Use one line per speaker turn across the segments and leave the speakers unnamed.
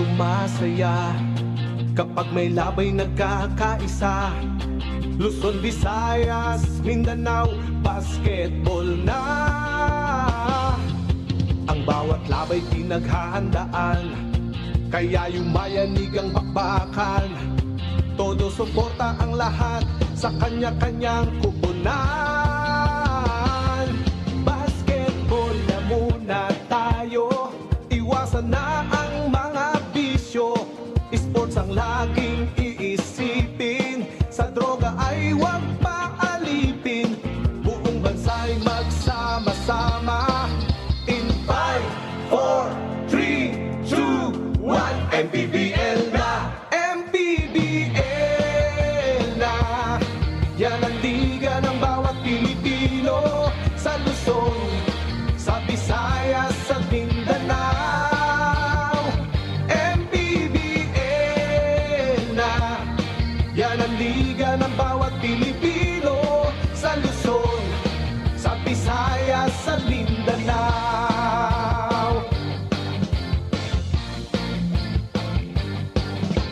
sumasaya kapag may labay nagkakaisa. Luzon, Visayas, Mindanao, basketball na. Ang bawat labay pinaghahandaan, kaya yumayanig ang bakbakan. Todo suporta ang lahat sa kanya-kanyang kupunan. Basketball na muna tayo, iwasan na ang mga bisyo. Sports ang laging iisipin, sa droga ay huwag paalipin. Buong bansa'y magsama-sama. In 5, 4, 3, 2, 1, MPBL na! MPBL na! Yan ang liga ng bawat Pilipino, sa Luzon, sa Visayas, sa Mindanao. MPBL na! Yan ang liga ng bawat Pilipino, sa Luzon, sa Visayas, sa Mindanao.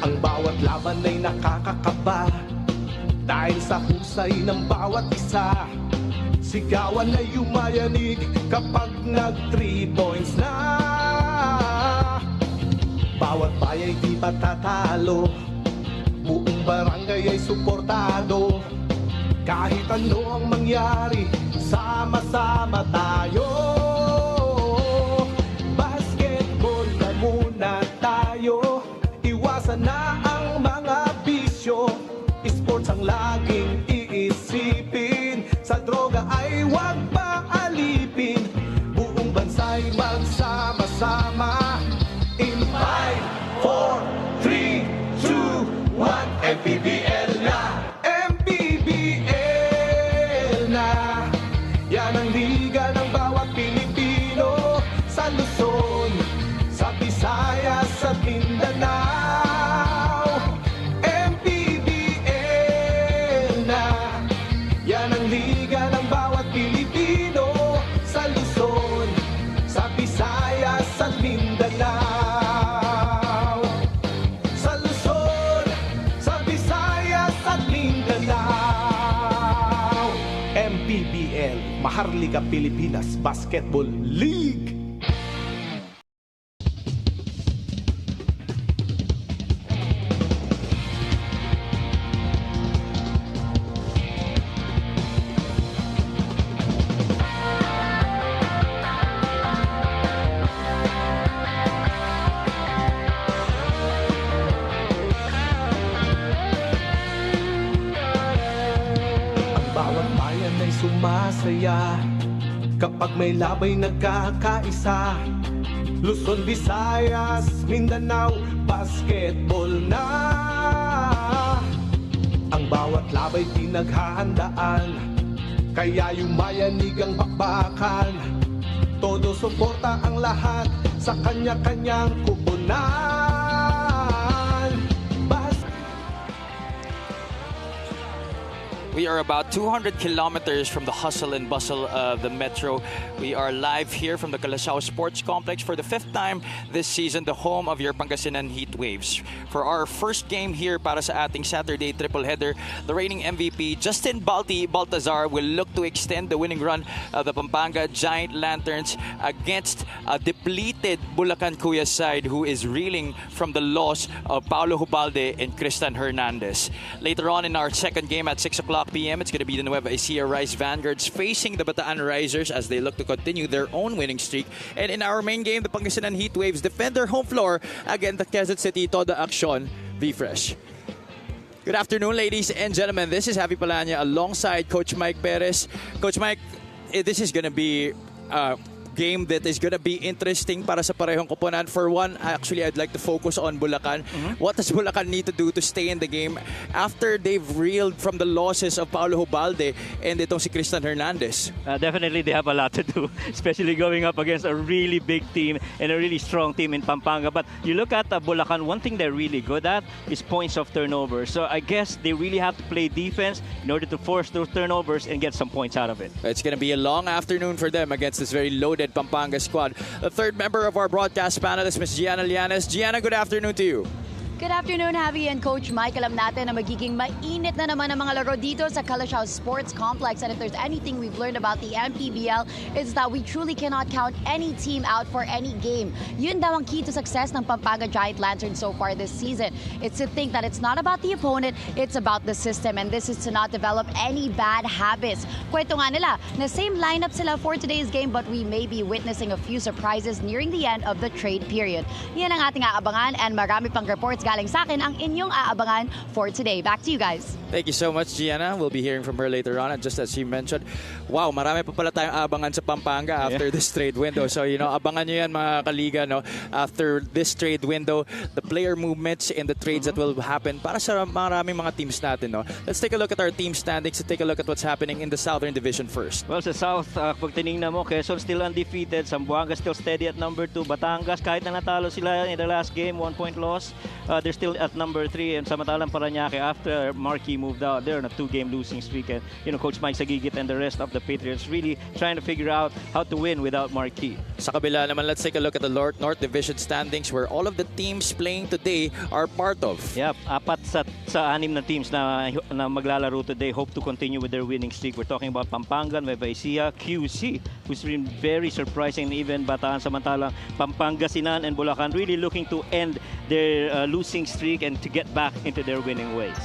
Ang bawat laban ay nakakakaba dahil sa husay ng bawat isa. Sigawan ay yumayanig kapag nag-3 points na. Bawat bayay di patatalo, buong barangay ay suportado. Kahit ano ang mangyari, sama-sama tayo. Basketball na muna tayo, iwasan na ang mga bisyo. Sports ang laging iisipin, sa droga ay huwag paalipin. Buong bansa'y magsama-sama. In 5, 4, 3, 2, 1, MPBL na! MPBL na! Yan ang liga ng bawat Pilipino, sa Luzon, sa Visayas, sa Mindanao. MPBL na! Yan ang liga ng bawat Pilipino, sa Luzon, sa Visayas, sa Mindanao. Sa Luzon, sa Visayas, sa Mindanao. MPBL, Maharlika Pilipinas Basketball League. Bawat bayan ay sumasaya kapag may labay nagkakaisa. Luzon, Visayas, Mindanao, basketball na. Ang bawat labay pinaghahandaan, kaya yumayanig ang bakbakan. Todo suporta ang lahat sa kanya-kanyang kupunan.
We are about 200 kilometers from the hustle and bustle of the metro. We are live here from the Calaçao Sports Complex for the 5th time this season, the home of your Pangasinan Heat Waves. For our first game here para sa ating Saturday triple header, the reigning MVP Justin Baltazar will look to extend the winning run of the Pampanga Giant Lanterns against a depleted Bulacan Kuya side who is reeling from the loss of Paulo Hubalde and Christian Hernandez. Later on in our second game at 6 o'clock p.m. It's going to be the Nueva Ecija Rice Vanguards facing the Bataan Risers as they look to continue their own winning streak. And in our main game, the Pangasinan Heat Waves defend their home floor against the Quezon City Toda Action V-Fresh. Good afternoon, ladies and gentlemen. This is Javi Palanya alongside Coach Mike Perez. Coach Mike, this is going to be game that is going to be interesting para sa parehong koponan. For one, actually, I'd like to focus on Bulacan. What does Bulacan need to do to stay in the game after they've reeled from the losses of Paulo Hubalde and itong si Christian Hernandez?
Definitely, they have a lot to do, especially going up against a really big team and a really strong team in Pampanga. But you look at Bulacan, one thing they're really good at is points of turnover. So I guess they really have to play defense in order to force those turnovers and get some points out of it.
It's going to be a long afternoon for them against this very loaded loaded Pampanga squad. The third member of our broadcast panel is Ms. Gianna Llanes. Gianna, good afternoon to you.
Good afternoon, Javi and Coach Mike. Alam natin na magiging mainit na naman ang mga laro dito sa Calasiao Sports Complex. And if there's anything we've learned about the MPBL, it's that we truly cannot count any team out for any game. Yun daw ang key to success ng Pampanga Giant Lanterns so far this season. It's to think that it's not about the opponent, it's about the system. And this is to not develop any bad habits. Kwento nga nila na same lineup sila for today's game, but we may be witnessing a few surprises nearing the end of the trade period. Yan ang ating aabangan, and marami pang reports galing sa akin ang inyong aabangan for today. Back to you guys.
Thank you so much, Gianna. We'll be hearing from her later on. And just as she mentioned, wow, marami pa pala tayong abangan sa Pampanga after this trade window. So, abangan nyo yan mga kaliga, no? After this trade window, the player movements and the trades that will happen para sa maraming mga teams natin, no? Let's take a look at our team standings and take a look at what's happening in the Southern Division first.
Well, sa South, pag tinignan mo, Quezon still undefeated. Zamboanga still steady at number 2. Batangas, kahit na natalo sila in the last game, 1 point loss, they're still at number 3. And samantalang Parañaque, after Marquee moved out, they're on a 2-game losing streak. And, Coach Mike Sagigit and the rest of the Patriots really trying to figure out how to win without Marquee.
Sa kabila naman, let's take a look at the North Division standings where all of the teams playing today are part of.
Yep, apat sa 6 na teams na maglalaro today hope to continue with their winning streak. We're talking about Pampanga, Nueva Ecija, QC, who's been very surprising, even Bataan. Samantalang Pangasinan and Bulacan really looking to end their losing streak and to get back into their winning ways.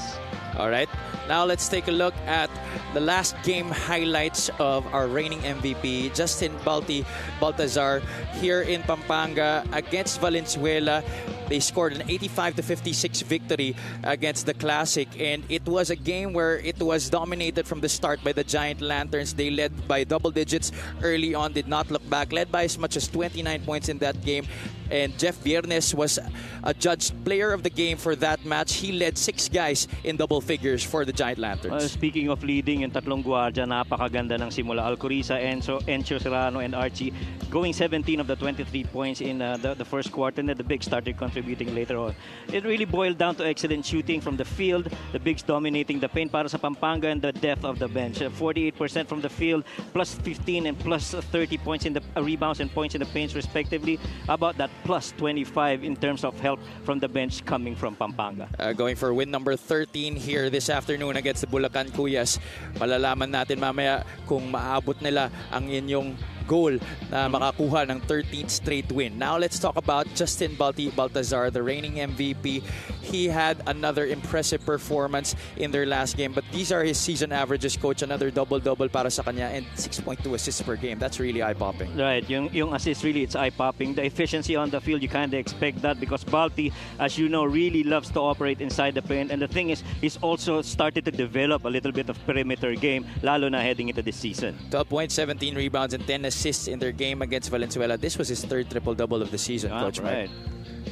All right, now let's take a look at the last game highlights of our reigning MVP, Justin Baltazar, here in Pampanga against Valenzuela. They scored an 85-56 victory against the Classic, and it was a game where it was dominated from the start by the Giant Lanterns. They led by double digits early on, did not look back, led by as much as 29 points in that game. And Jeff Viernes was adjudged player of the game for that match. He led 6 guys in double figures for the Giant Lanterns.
Speaking of leading, yung tatlong guardia, napakaganda ng simula. Alcoriza, Encio Serrano, and Archie going 17 of the 23 points in the first quarter, and then the Bigs started contributing later on. It really boiled down to excellent shooting from the field, the Bigs dominating the paint para sa Pampanga, and the depth of the bench. 48% from the field, plus 15 and plus 30 points in the rebounds and points in the paints respectively. About that plus 25 in terms of help from the bench coming from Pampanga.
Going for win number 13 here this afternoon against the Bulacan Cuyas. Malalaman natin mamaya kung maabot nila ang inyong goal na makakuha ng 13th straight win. Now let's talk about Justin Baltazar, the reigning MVP. He had another impressive performance in their last game, but these are his season averages, Coach. Another double-double para sa kanya and 6.2 assists per game. That's really eye-popping.
Right, yung assist really, it's eye-popping. The efficiency on the field, you kind of expect that because Balti, as you know, really loves to operate inside the paint. And the thing is, he's also started to develop a little bit of perimeter game, lalo na heading into this season.
12 points, 17 rebounds, and 10 assists in their game against Valenzuela. This was his third triple-double of the season, Coach Mike.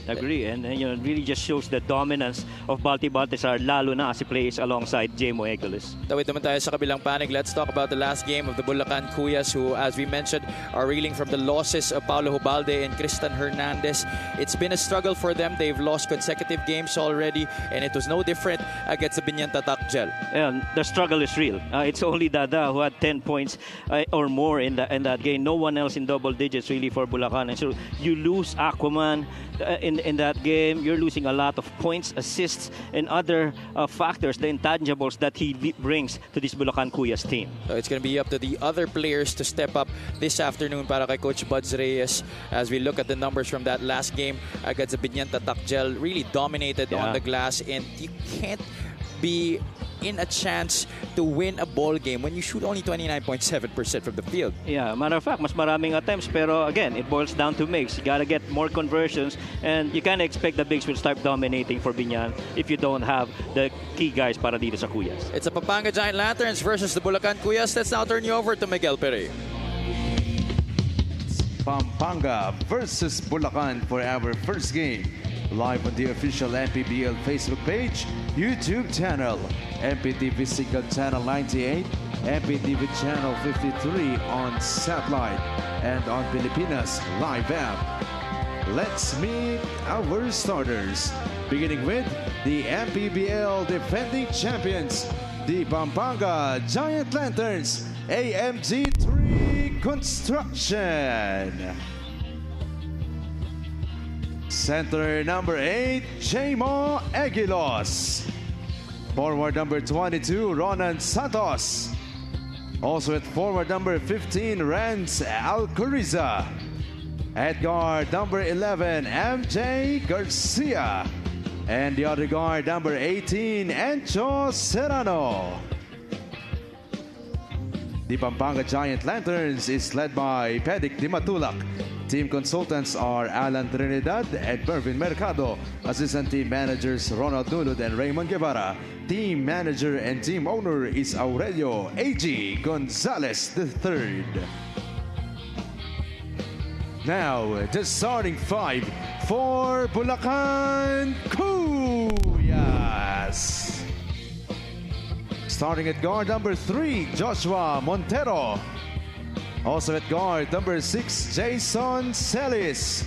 Agree, and it really just shows the dominance of Baltazar, lalo na as he plays alongside Jemo Egules.
Tawid naman tayo sa kabilang panig. Let's talk about the last game of the Bulacan Cuyas, who, as we mentioned, are reeling from the losses of Paulo Hubalde and Christian Hernandez. It's been a struggle for them. They've lost consecutive games already, and it was no different against the Binyan Tatak Gel.
And the struggle is real. It's only Dada who had 10 points or more in that game. No one else in double digits really for Bulacan. And so you lose Aquaman in that game. You're losing a lot of points, assists, and other factors, the intangibles that he brings to this Bulacan Cuyas team.
So it's going to be up to the other players to step up this afternoon para kay Coach Buds Reyes as we look at the numbers from that last game against the Binyan Tatak Gel. Really dominated on the glass, and you can't be in a chance to win a ball game when you shoot only 29.7% from the field.
Yeah, matter of fact, mas maraming attempts, pero again, it boils down to makes. You gotta get more conversions, and you can't expect the bigs will start dominating for Binyan if you don't have the key guys para dito sa Cuyas.
It's the Pampanga Giant Lanterns versus the Bulacan Cuyas. Let's now turn you over to Miguel Pere.
Pampanga versus Bulacan for our first game. Live on the official MPBL Facebook page, YouTube channel, MPTV Signal Channel 98, MPTV Channel 53 on satellite, and on Pilipinas Live app. Let's meet our starters, beginning with the MPBL defending champions, the Pampanga Giant Lanterns, AMG 3 Construction. Center number 8, Jamo Aguilos. Forward number 22, Ronan Santos. Also at forward number 15, Renz Alcoriza. At guard number 11, MJ Garcia. And the other guard number 18, Encho Serrano. The Pampanga Giant Lanterns is led by Pedic Dimatulak. Team consultants are Alan Trinidad and Mervin Mercado. Assistant team managers Ronald Nulud and Raymond Guevara. Team manager and team owner is Aurelio A.G. Gonzalez III. Now, the starting five for Bulacan Cuyas. Starting at guard number 3, Joshua Montero. Also at guard number 6, Jason Celis.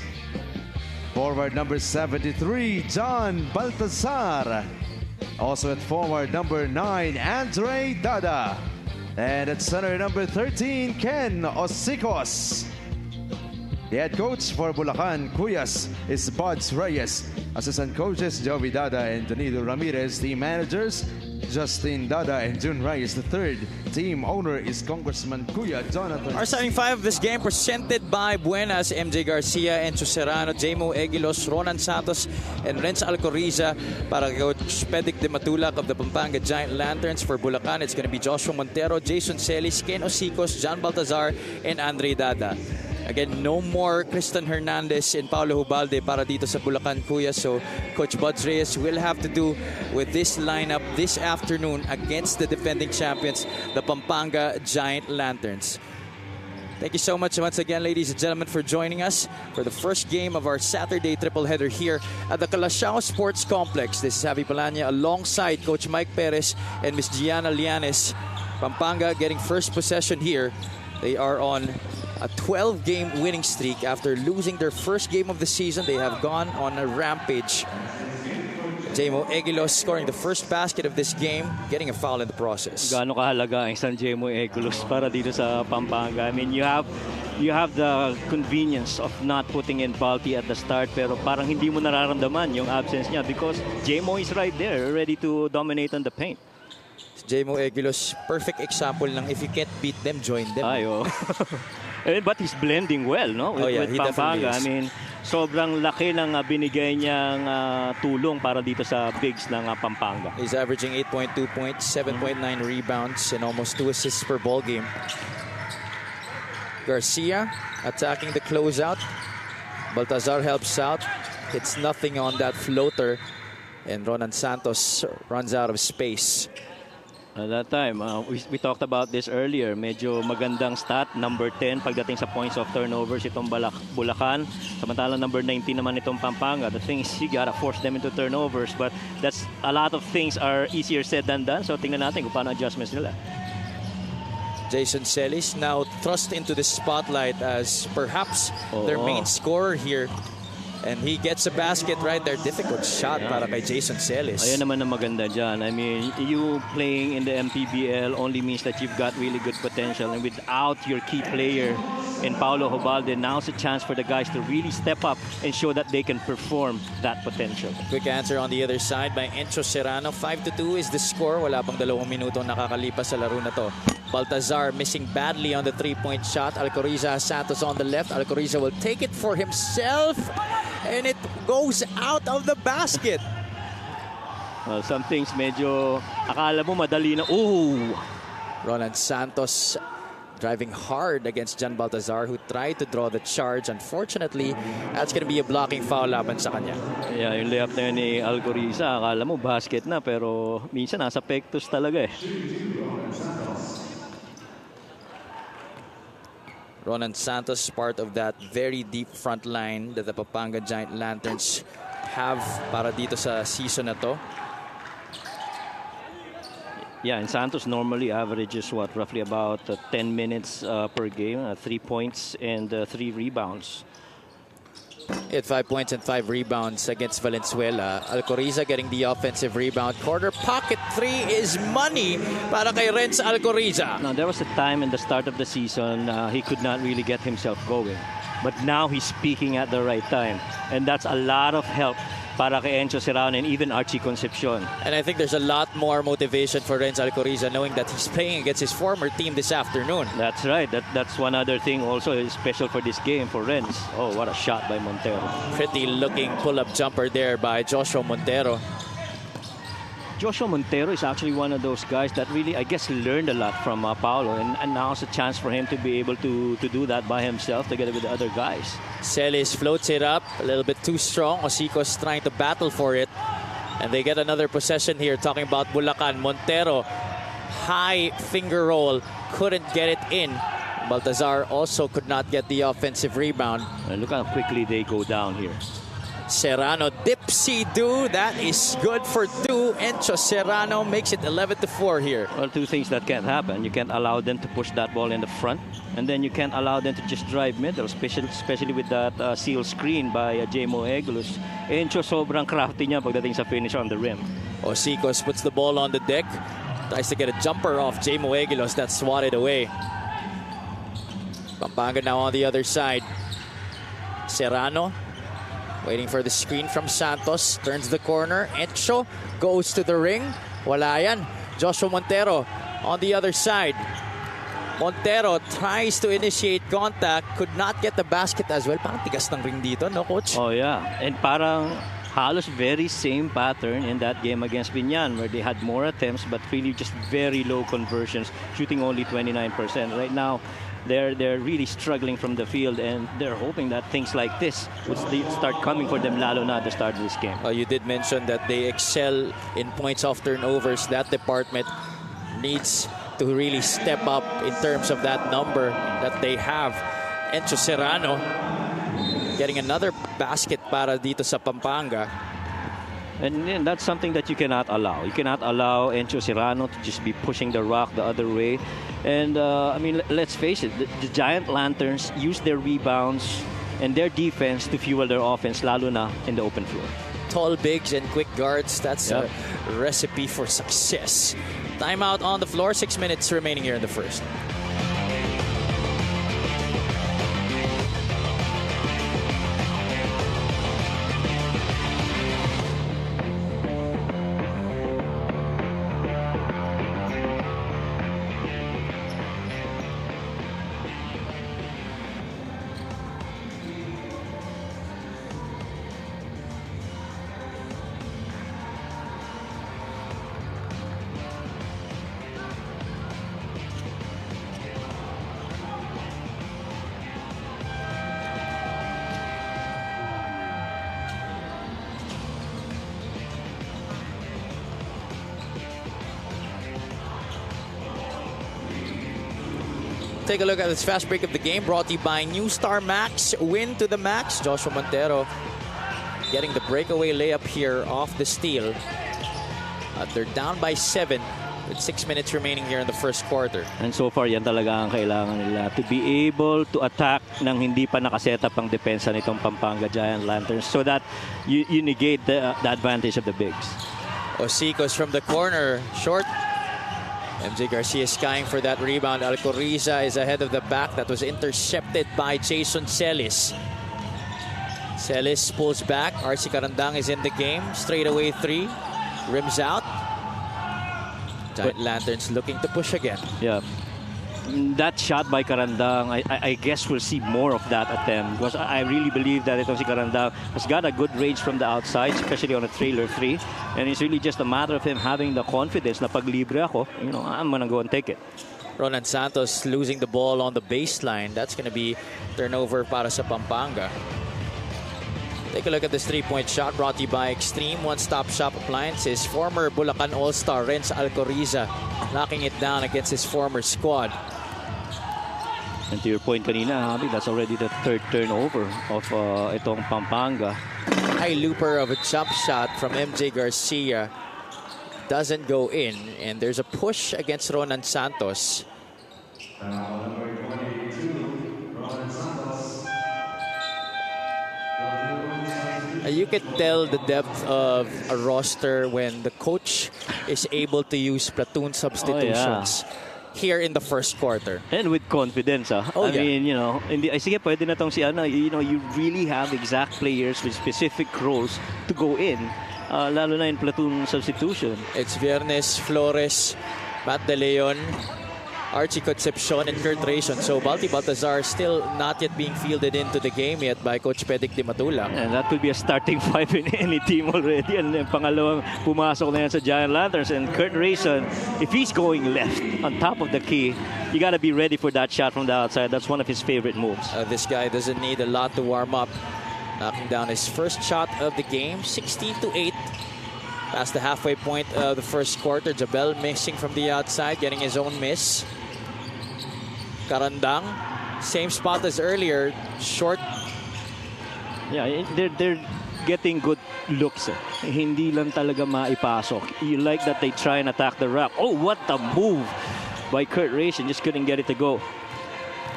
Forward number 73, John Baltazar. Also at forward number 9, Andre Dada. And at center number 13, Ken Osicos. The head coach for Bulacan Cuyas is Buds Reyes. Assistant coaches Joey Dada and Danilo Ramirez. Team managers Justin Dada and June Reyes III. Team owner is Congressman Kuya Jonathan.
Our starting five of this game presented by Buenas, MJ Garcia, Encho Serrano, Jamo Aguilos, Ronan Santos, and Renz Alcoriza. Para Coach Pedic Dimatulak of the Pampanga Giant Lanterns. For Bulacan, it's going to be Joshua Montero, Jason Celis, Ken Osicos, John Baltazar, and Andre Dada. Again, no more Kristen Hernandez and Paulo Hubalde para dito sa Bulacan Kuya. So Coach Buds Reyes will have to do with this lineup this afternoon against the defending champions, the Pampanga Giant Lanterns. Thank you so much once again, ladies and gentlemen, for joining us for the first game of our Saturday triple header here at the Calasiao Sports Complex. This is Javi Palanya alongside Coach Mike Perez and Miss Gianna Lianes. Pampanga getting first possession here. They are on a 12-game winning streak after losing their first game of the season. They have gone on a rampage. Jamo Aguilos scoring the first basket of this game, getting a foul in the process.
Gaano kahalaga ang San Jamo Aguilos para dito sa Pampanga? I mean, you have the convenience of not putting in Balti at the start, pero parang hindi mo nararamdaman yung absence niya because Jamo is right there, ready to dominate on the paint.
Jamo Aguilos, perfect example ng if you can't beat them, join them.
Ayo. But he's blending well, no? With Pampanga. I mean, sobrang laki ng binigay niyang tulong para dito sa bigs ng Pampanga.
He's averaging 8.2 points, 7.9 rebounds, and almost 2 assists per ball game. Garcia attacking the closeout. Baltazar helps out. Hits nothing on that floater. And Ronan Santos runs out of space.
At that time, we talked about this earlier. Medyo magandang stat, number 10 pagdating sa points of turnovers itong Bulacan. Samantalang number 19 naman itong Pampanga. The thing is, you gotta force them into turnovers. But that's a lot of things are easier said than done. So tingnan natin kung paano adjustments nila.
Jason Celis now thrust into the spotlight as perhaps their main scorer here. And he gets a basket right there. Difficult shot para kay Jason Celis.
Ayan naman ang maganda dyan. I mean, you playing in the MPBL only means that you've got really good potential. And without your key player in Paulo Hubalde, now's a chance for the guys to really step up and show that they can perform that potential.
Quick answer on the other side by Encho Serrano. 5-2 is the score. Wala pang 2 minutong nakakalipas sa laro na to. Baltazar missing badly on the 3-point shot. Alcoriza has Santos on the left. Alcoriza will take it for himself. And it goes out of the basket.
Well, some things medyo akala mo madali na. Ooh!
Ronan Santos driving hard against John Baltazar who tried to draw the charge. Unfortunately, that's going to be a blocking foul laban sa kanya.
Yeah, yung layup na yun ni Alcoriza, akala mo basket na pero minsan nasa pectus talaga eh.
Ronan Santos, part of that very deep front line that the Pampanga Giant Lanterns have para dito sa season na to.
Yeah, and Santos normally averages what, roughly about 10 minutes per game, 3 points and 3 rebounds.
He had 5 points and 5 rebounds against Valenzuela. Alcoriza getting the offensive rebound. Corner pocket three is money para kay Renz Alcoriza.
Now, there was a time in the start of the season he could not really get himself going. But now he's peaking at the right time. And that's a lot of help para kay Encho Serrano and even Archie Concepcion.
And I think there's a lot more motivation for Renz Alcoriza knowing that he's playing against his former team this afternoon.
That's right. That's one other thing also is special for this game for Renz. Oh, what a shot by Montero.
Pretty looking pull-up jumper there by Joshua Montero.
Joshua Montero is actually one of those guys that really, I guess, learned a lot from Paolo. And now it's a chance for him to be able to do that by himself together with the other guys.
Celis floats it up a little bit too strong. Osicos trying to battle for it. And they get another possession here. Talking about Bulacan. Montero, high finger roll. Couldn't get it in. Baltazar also could not get the offensive rebound.
And look how quickly they go down here.
Serrano, dipsy-do. That is good for two. Encho Serrano makes it 11-4 here.
Well, two things that can't happen. You can't allow them to push that ball in the front. And then you can't allow them to just drive middle, especially with that seal screen by J.Mo Eglus. Encho sobrang crafty niya pagdating sa finish on the rim.
Osicos puts the ball on the deck. Tries to get a jumper off J.Mo Eglus. That's swatted away. Pampanga now on the other side. Serrano waiting for the screen from Santos. Turns the corner. Encho goes to the ring. Wala yan. Joshua Montero on the other side. Montero tries to initiate contact. Could not get the basket as well. Parang tigas ng ring dito, no, Coach?
Oh, yeah. And parang halos very same pattern in that game against Binyan where they had more attempts but really just very low conversions, shooting only 29%. Right now, they're really struggling from the field and they're hoping that things like this would start coming for them lalo na at the start of this game.
You did mention that they excel in points off turnovers. That department needs to really step up in terms of that number that they have. Encho Serrano getting another basket para dito sa Pampanga.
And that's something that you cannot allow. You cannot allow Encho Serrano to just be pushing the rock the other way. And, I mean, let's face it, the Giant Lanterns use their rebounds and their defense to fuel their offense, lalo na in the open floor.
Tall bigs and quick guards, that's a recipe for success. Timeout on the floor, 6 minutes remaining here in the first. Take a look at this fast break of the game brought to you by New Star Max. Win to the max. Joshua Montero getting the breakaway layup here off the steal. They're down by 7 with 6 minutes remaining here in the first quarter.
And so far, yan talaga ang kailangan nila. To be able to attack nang hindi pa nakasetup ang depensa nitong Pampanga Giant Lanterns so that you negate the advantage of the bigs.
Osicos from the corner. Short. MJ Garcia skying for that rebound. Alcoriza is ahead of the back. That was intercepted by Jason Celis. Celis pulls back. RC Carandang is in the game. Straight away three. Rims out. Giant Lanterns looking to push again.
Yeah. That shot by Carandang, I guess we'll see more of that attempt because I really believe that itong si Carandang has got a good range from the outside, especially on a trailer three. And it's really just a matter of him having the confidence na pag libre ako, you know, I'm gonna go and take it.
Ronan Santos losing the ball on the baseline. That's gonna be turnover para sa Pampanga. Take a look at this three-point shot brought to you by Extreme One-Stop Shop Appliances. Former Bulacan All-Star Renz Alcoriza knocking it down against his former squad.
And to your point kanina, Javi, that's already the third turnover of itong Pampanga.
High looper of a jump shot from MJ Garcia doesn't go in, and there's a push against Ronan Santos. You can tell the depth of a roster when the coach is able to use platoon substitutions here in the first quarter.
And with confidence, I mean, you know, I sige pwede na tong si ano, you know, you really have exact players with specific roles to go in, lalo na in platoon substitution.
It's Viernes, Flores, Matt De Leon, Archie Concepcion, and Kurt Rayson. So Balti Baltazar still not yet being fielded into the game yet by Coach Pedic Di Matula.
And that will be a starting five in any team already. And then pangalawang pumasok na yan sa Giant Lanterns. And Kurt Rayson, if he's going left on top of the key, you got to be ready for that shot from the outside. That's one of his favorite moves.
This guy doesn't need a lot to warm up. Knocking down his first shot of the game, 16-8. Past the halfway point of the first quarter. Jabel missing from the outside, getting his own miss. Karandang, same spot as earlier, short.
Yeah, they're getting good looks. Hindi lang talaga maipasok. You like that they try and attack the rack. Oh, what a move by Kurt Rayson. Just couldn't get it to go.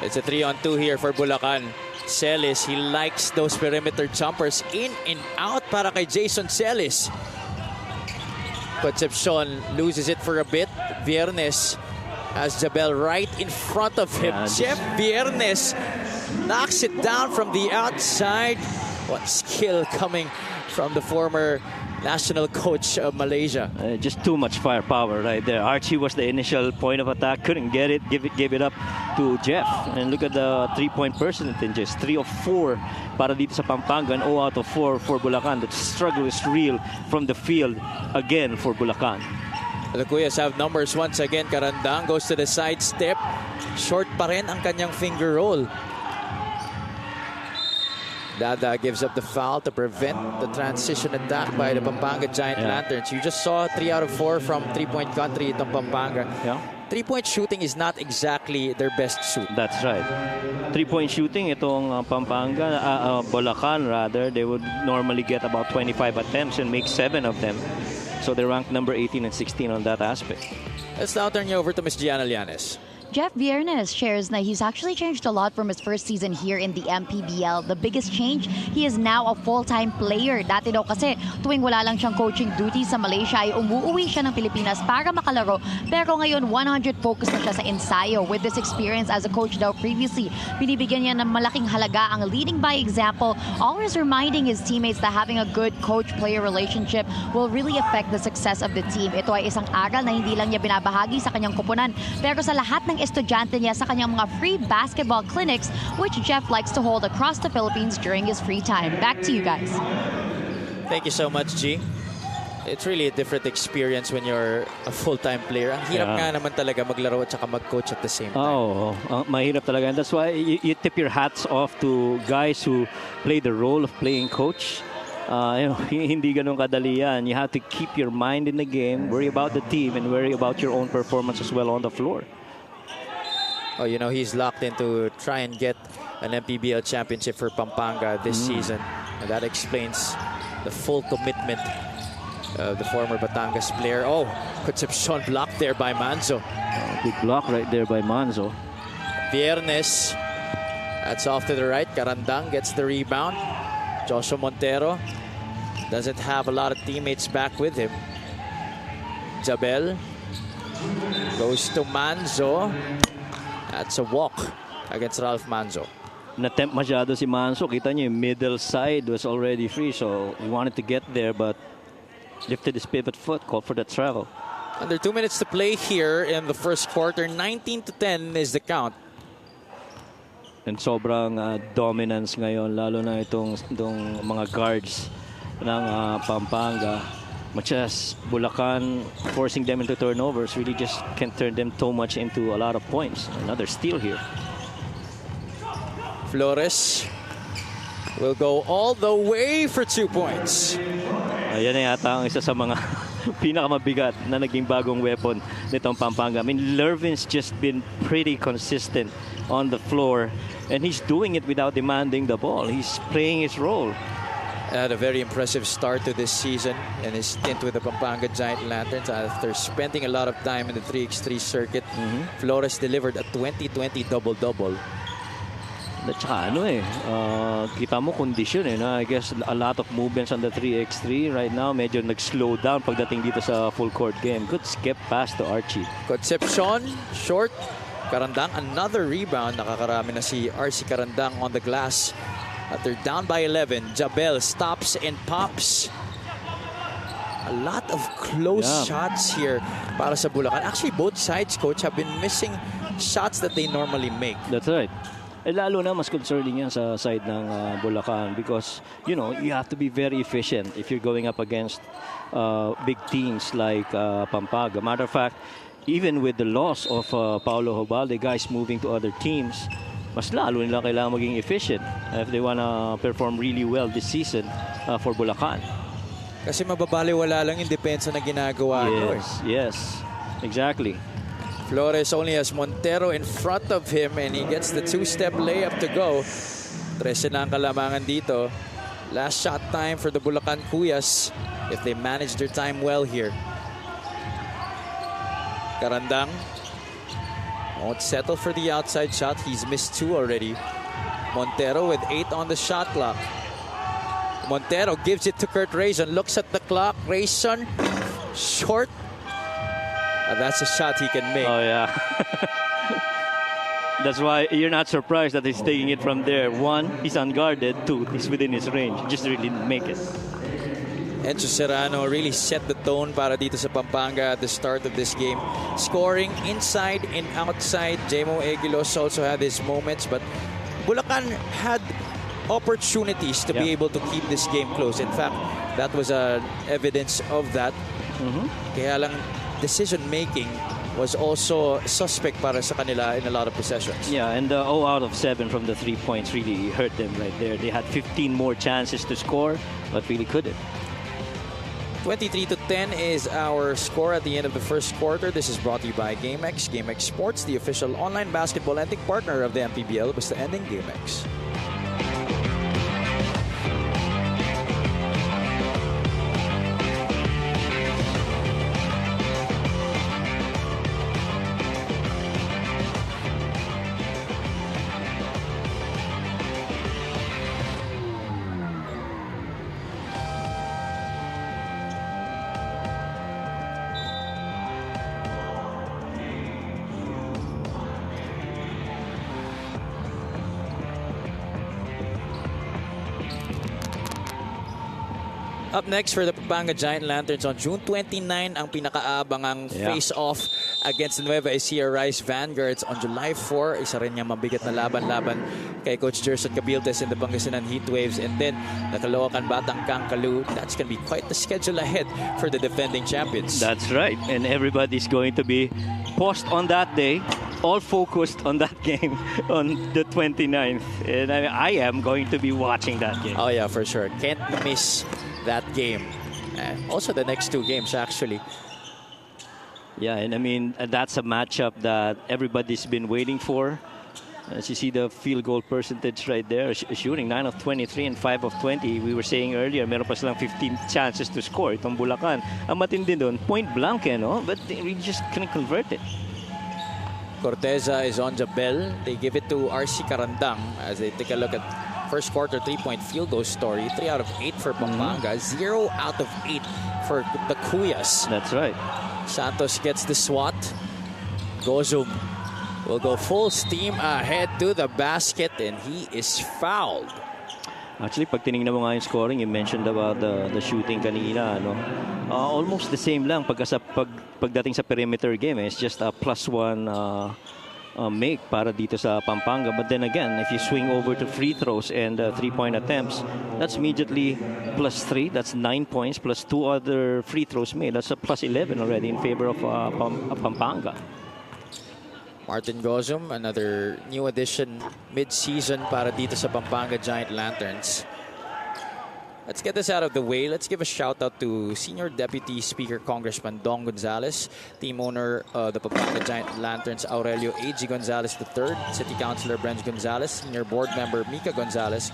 It's a 3-on-2 here for Bulacan. Celis, he likes those perimeter jumpers. In and out para kay Jason Celis. Concepcion loses it for a bit. Viernes has Jabel right in front of him. Jeff Viernes knocks it down from the outside. What skill coming from the former national coach of Malaysia.
Just too much firepower right there. Archie was the initial point of attack. Couldn't get it. Gave it up to Jeff. And look at the three-point percentages. 3 of 4 para dito sa Pampanga and 0 out of 4 for Bulacan. The struggle is real from the field again for Bulacan.
The Kuyas have numbers once again. Karandang goes to the side step. Short pa rin ang kanyang finger roll. Dada gives up the foul to prevent the transition attack by the Pampanga Giant Lanterns. You just saw 3 out of 4 from three-point country itong Pampanga. Three-point shooting is not exactly their best shoot.
That's right. Three-point shooting, itong Pampanga, Bulacan rather, they would normally get about 25 attempts and make 7 of them. So they ranked number 18 and 16 on that aspect.
Let's now turn you over to Ms. Gianna Llanes.
Jeff Viernes shares that he's actually changed a lot from his first season here in the MPBL. The biggest change, he is now a full-time player. Dati daw kasi tuwing wala lang siyang coaching duty sa Malaysia ay umuwi siya ng Pilipinas para makalaro. Pero ngayon 100 focus na siya sa ensayo. With this experience as a coach daw previously, binibigyan niya ng malaking halaga ang leading by example, always reminding his teammates that having a good coach-player relationship will really affect the success of the team. Ito ay isang aral na hindi lang niya binabahagi sa kanyang koponan, pero sa lahat ng estudyante niya sa kanyang mga free basketball clinics, which Jeff likes to hold across the Philippines during his free time. Back to you guys.
Thank you so much, G. It's really a different experience when you're a full-time player. Ang hirap nga naman talaga maglaro at saka mag-coach at the same time.
Mahirap talaga. And that's why you tip your hats off to guys who play the role of playing coach. You know, hindi ganun kadali yan. You have to keep your mind in the game, worry about the team, and worry about your own performance as well on the floor.
Oh, you know, he's locked in to try and get an MPBL championship for Pampanga this season. And that explains the full commitment of the former Batangas player. Oh, Concepcion blocked there by Manzo.
Big block right there by Manzo.
Viernes, that's off to the right. Karandang gets the rebound. Joshua Montero doesn't have a lot of teammates back with him. Jabel goes to Manzo. That's a walk against Ralph Manzo.
Na-tempt masyado si Manzo. Kita niyo yung middle side was already free. So he wanted to get there but lifted his pivot foot. Called for the travel.
Under 2 minutes to play here in the first quarter. 19-10 is the count.
And sobrang dominance ngayon. Lalo na itong mga guards ng Pampanga. Much as Bulacan forcing them into turnovers really just can turn them too much into a lot of points. Another steal here.
Flores will go all the way for 2 points.
Ayan na yata ang isa sa mga pinakamabigat na naging bagong weapon nitong Pampanga. I mean, Lervin's just been pretty consistent on the floor and he's doing it without demanding the ball. He's playing his role.
Had a very impressive start to this season in his stint with the Pampanga Giant Lanterns. After spending a lot of time in the 3x3 circuit, Flores delivered a 20-20 double-double.
At saka kita mo kondisyon no? I guess a lot of movements on the 3x3 right now. Medyo nag-slow down pagdating dito sa full court game. Good skip pass to Archie.
Concepcion, short. Carandang, another rebound. Nakakarami na si RC Carandang on the glass. At they're down by 11. Jabel stops and pops. A lot of close shots here para sa Bulacan. Actually, both sides, coach, have been missing shots that they normally make.
That's right. Lalo na mas concerning yan sa side ng Bulacan because, you have to be very efficient if you're going up against big teams like Pampanga. Matter of fact, even with the loss of Paulo Hobalde, guys moving to other teams, mas lalo nila kailangan maging efficient if they wanna perform really well this season for Bulacan.
Kasi mababaliwala lang yung depensa na ginagawa nyo.
Yes, exactly.
Flores only has Montero in front of him and he gets the two-step layup to go. 13 na ang kalamangan dito. Last shot time for the Bulacan Kuyas if they manage their time well here. Carandang won't settle for the outside shot. He's missed 2 already. Montero with 8 on the shot clock. Montero gives it to Kurt Rayson. Looks at the clock. Rayson short. That's a shot he can make.
Oh, yeah. That's why you're not surprised that he's taking it from there. 1, he's unguarded. 2, he's within his range. Just really make it.
Enzo Serrano really set the tone para dito sa Pampanga at the start of this game. Scoring inside and outside. Jemo Eguilos also had his moments, but Bulacan had opportunities to be able to keep this game close. In fact, that was evidence of that. Kaya lang, decision-making was also suspect para sa kanila in a lot of possessions.
Yeah, and 0 out of 7 from the 3 points really hurt them right there. They had 15 more chances to score, but really couldn't.
23-10 is our score at the end of the first quarter. This is brought to you by GameX. GameX Sports, the official online basketball lending partner of the MPBL. Basta ending GameX. Up next for the Pampanga Giant Lanterns on June 29, ang pinakaabangang face-off against the Nueva Ecija Rice Vanguards on July 4. Isa rin niyang mabigat na laban kay Coach Jerson Cabiltes in the Pangasinan Heatwaves. And then, the Caloocan Batang Kangkalu. That's going to be quite the schedule ahead for the defending champions.
That's right. And everybody's going to be paused on that day. All focused on that game on the 29th. And I am going to be watching that game.
Oh yeah, for sure. Can't miss that game. Also the next 2 games actually.
Yeah, and I mean, that's a matchup that everybody's been waiting for. As you see the field goal percentage right there, shooting 9 of 23 and 5 of 20. We were saying earlier, meron pa silang 15 chances to score itong Bulacan. Ang matindi doon, point blank no? But they really just couldn't convert it.
Corteza is on Jabel. They give it to RC Carandang as they take a look at first quarter 3-point field goal story. 3 out of 8 for Pampanga. 0 out of 8 for the Kuyas.
That's right.
Santos gets the swat. Gozum will go full steam ahead to the basket and he is fouled.
Actually, pag tinignan mo nga yung scoring, you mentioned about the shooting kanina, almost the same lang pagdating sa perimeter game. It's just a +1 make para dito sa Pampanga. But then again, if you swing over to free throws and 3-point attempts, that's immediately +3. That's 9 points plus 2 other free throws made. That's a +11 already in favor of Pampanga.
Martin Gozum, another new addition mid-season para dito sa Pampanga Giant Lanterns. Let's get this out of the way. Let's give a shout out to Senior Deputy Speaker Congressman Dong Gonzales, team owner of the Pampanga Giant Lanterns Aurelio A.G. Gonzales III, City Councilor Brenz Gonzales, Senior Board Member Mika Gonzales,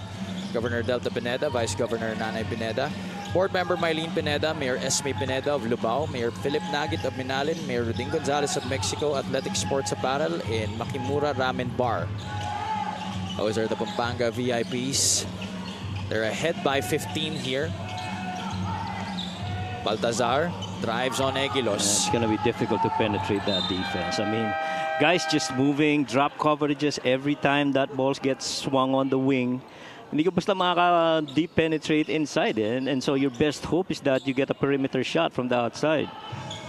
Governor Delta Pineda, Vice Governor Nanay Pineda, Board Member Mylene Pineda, Mayor Esme Pineda of Lubao, Mayor Philip Nagit of Minalin, Mayor Rudin Gonzales of Mexico, Athletic Sports Apparel, and Makimura Ramen Bar. Those are the Pampanga VIPs. They're ahead by 15 here. Baltazar drives on Egilos.
It's going to be difficult to penetrate that defense. I mean, guys just moving, drop coverages every time that ball gets swung on the wing. Hindi ka basta makaka-deep penetrate inside. And so your best hope is that you get a perimeter shot from the outside.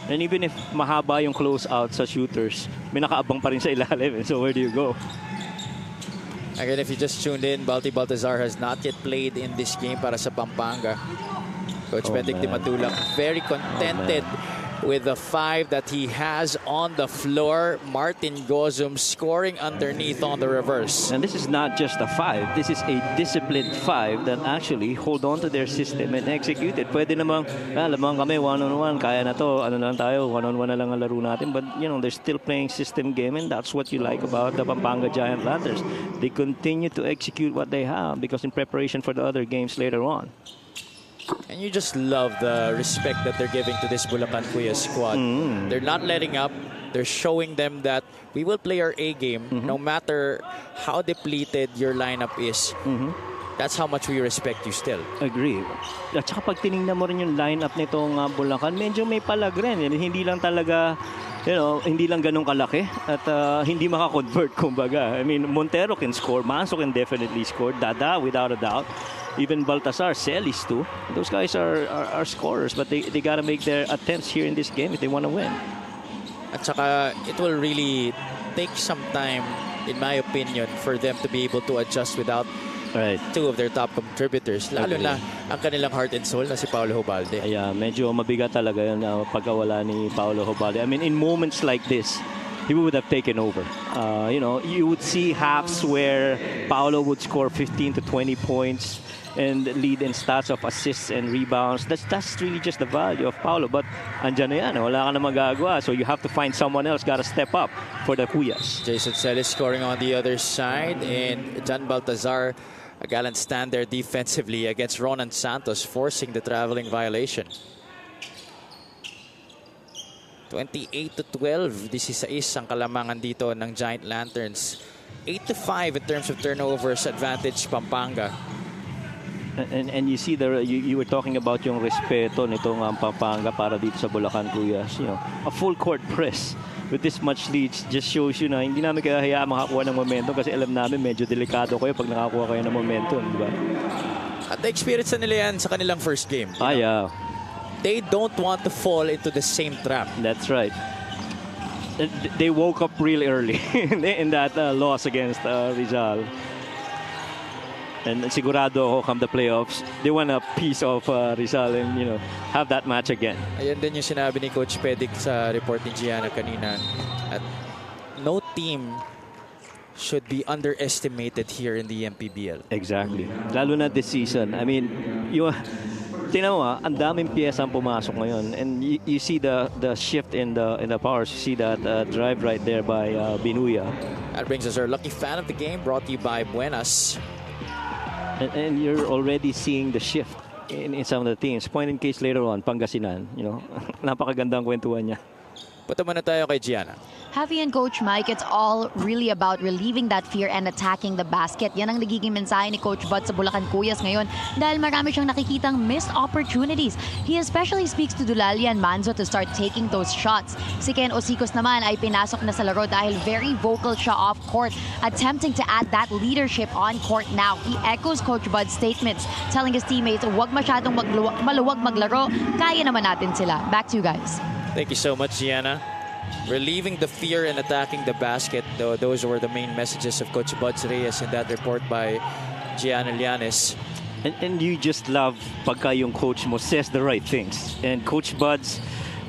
And even if mahaba yung close out sa shooters, may nakaabang pa rin sa ilalim. So where do you go?
Again, if you just tuned in, Baltazar has not yet played in this game para sa Pampanga. Coach Benedict Matulak very contented with the 5 that he has on the floor. Martin Gozum scoring underneath on the reverse.
And this is not just a 5. This is a disciplined 5 that actually hold on to their system and execute it. Pwede namang, lamang kami one-on-one, kaya na to, ano lang tayo, one-on-one na lang ang laro natin. But, you know, they're still playing system game, and that's what you like about the Pampanga Giant Lanterns. They continue to execute what they have because in preparation for the other games later on.
And you just love the respect that they're giving to this Bulacan Kuya squad. They're not letting up. They're showing them that we will play our A game no matter how depleted your lineup is. That's how much we respect you still.
Agree. At saka pag tinignan mo rin yung lineup nitong Bulacan, medyo may palag rin. Hindi lang talaga, you know, hindi lang ganun kalaki at hindi makakonvert, kumbaga. I mean, Montero can score. Manso can definitely score. Dada, without a doubt. Even Baltazar, Celis too. Those guys are scorers, but they got to make their attempts here in this game if they want to win.
At saka, it will really take some time, in my opinion, for them to be able to adjust without two of their top contributors. Lalo na ang kanilang heart and soul na si Paolo Hobalde.
Yeah, medyo mabigat talaga yun pagkawala ni Paolo Hobalde. I mean, in moments like this, he would have taken over. You know, you would see halves where Paolo would score 15 to 20 points and lead in stats of assists and rebounds. That's really just the value of Paolo. But andyan na yan, wala ka na magagawa. So you have to find someone else, got to step up for the Cuyas.
Jason Celis scoring on the other side, and John Baltazar, a gallant stand there defensively against Ronan Santos, forcing the traveling violation. 28 to 12. This is ang kalamangan dito ng Giant Lanterns. 8 to 5 in terms of turnovers advantage Pampanga.
And you see you were talking about yung respeto nitong Pampanga para dito sa Bulacan Cuyas. You know, a full court press with this much leads just shows you na hindi namin kaya hayaan makakuha ng momentum kasi alam namin medyo delikado kayo pag nakakuha kayo ng momentum, di ba?
At na-experience na nila yan sa kanilang first game.
Yeah.
They don't want to fall into the same trap.
That's right. They woke up real early in that loss against Rizal. And sigurado ako come the playoffs, they want a piece of Rizal and, you know, have that match again.
Ayan din yung sinabi ni Coach Pedic sa report ni Gianna kanina. At no team should be underestimated here in the MPBL.
Exactly. Lalo na this season. I mean, tingnan mo ang daming piyesa ang pumasok ngayon. And you see the shift in the powers. You see that drive right there by Binuya.
That brings us our lucky fan of the game, brought to you by Buenas.
And you're already seeing the shift in some of the teams. Point in case later on, Pangasinan, you know, napakagandang kwentuhan niya.
Punta muna tayo kay Gianna.
Javi and Coach Mike, it's all really about relieving that fear and attacking the basket. Yan ang nagiging mensahe ni Coach Bud sa Bulacan Cuyas ngayon dahil marami siyang nakikitang missed opportunities. He especially speaks to Dulalia and Manzo to start taking those shots. Si Ken Osicos naman ay pinasok na sa laro dahil very vocal siya off court, attempting to add that leadership on court now. He echoes Coach Bud's statements, telling his teammates, huwag masyadong maluwag maglaro, kaya naman natin sila. Back to you guys.
Thank you so much, Gianna. Relieving the fear and attacking the basket. Those were the main messages of Coach Buds Reyes in that report by Gianna Llanes.
And you just love pagka yung coach mo says the right things. And Coach Buds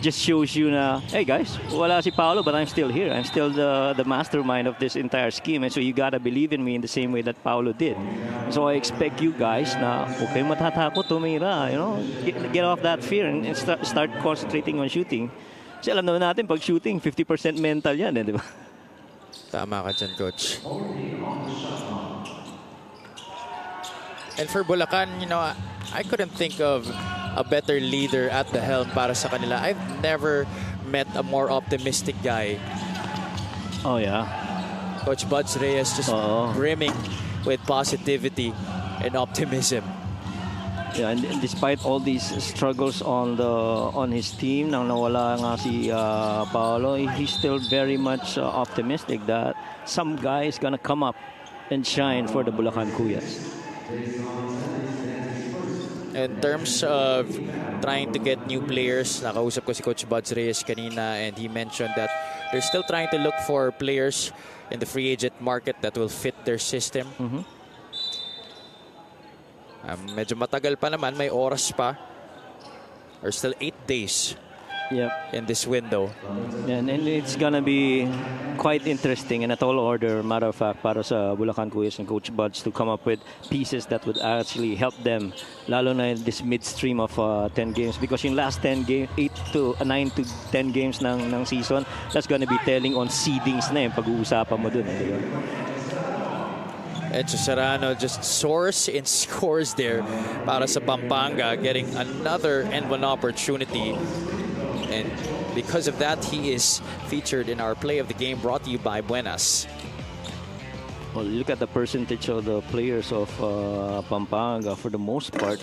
just shows you na, hey guys, wala si Paolo but I'm still here. I'm still the mastermind of this entire scheme. And so you gotta believe in me in the same way that Paolo did. So I expect you guys na okay matatakot, tumira, you know, get off that fear and start concentrating on shooting. Kasi alam naman natin, pag shooting, 50% mental yan, di ba?
Tama ka dyan, Coach. And for Bulacan, you know, I couldn't think of a better leader at the helm para sa kanila. I've never met a more optimistic guy.
Oh, yeah.
Coach Buds Reyes just brimming with positivity and optimism.
Yeah, and despite all these struggles on his team, nang nawala nga si Paolo, he's still very much optimistic that some guy is gonna come up and shine for the Bulacan Kuyas.
In terms of trying to get new players, nakausap ko si Coach Buds Reyes kanina, and he mentioned that they're still trying to look for players in the free agent market that will fit their system. Medyo matagal pa naman, may oras pa. Or still 8 days in this window.
And it's gonna be quite interesting and a tall order, matter of fact, para sa Bulacan Kuyas and Coach Buds to come up with pieces that would actually help them, lalo na in this midstream of 10 games. Because yung last 10 games, 9 to 10 games ng season, that's gonna be telling on seedings na yung pag-uusapan mo dun. Di ba?
Enzo Serrano just soars and scores there para sa Pampanga, getting another N1 opportunity. And because of that, he is featured in our play of the game, brought to you by Buenas.
Well, look at the percentage of the players of Pampanga. For the most part,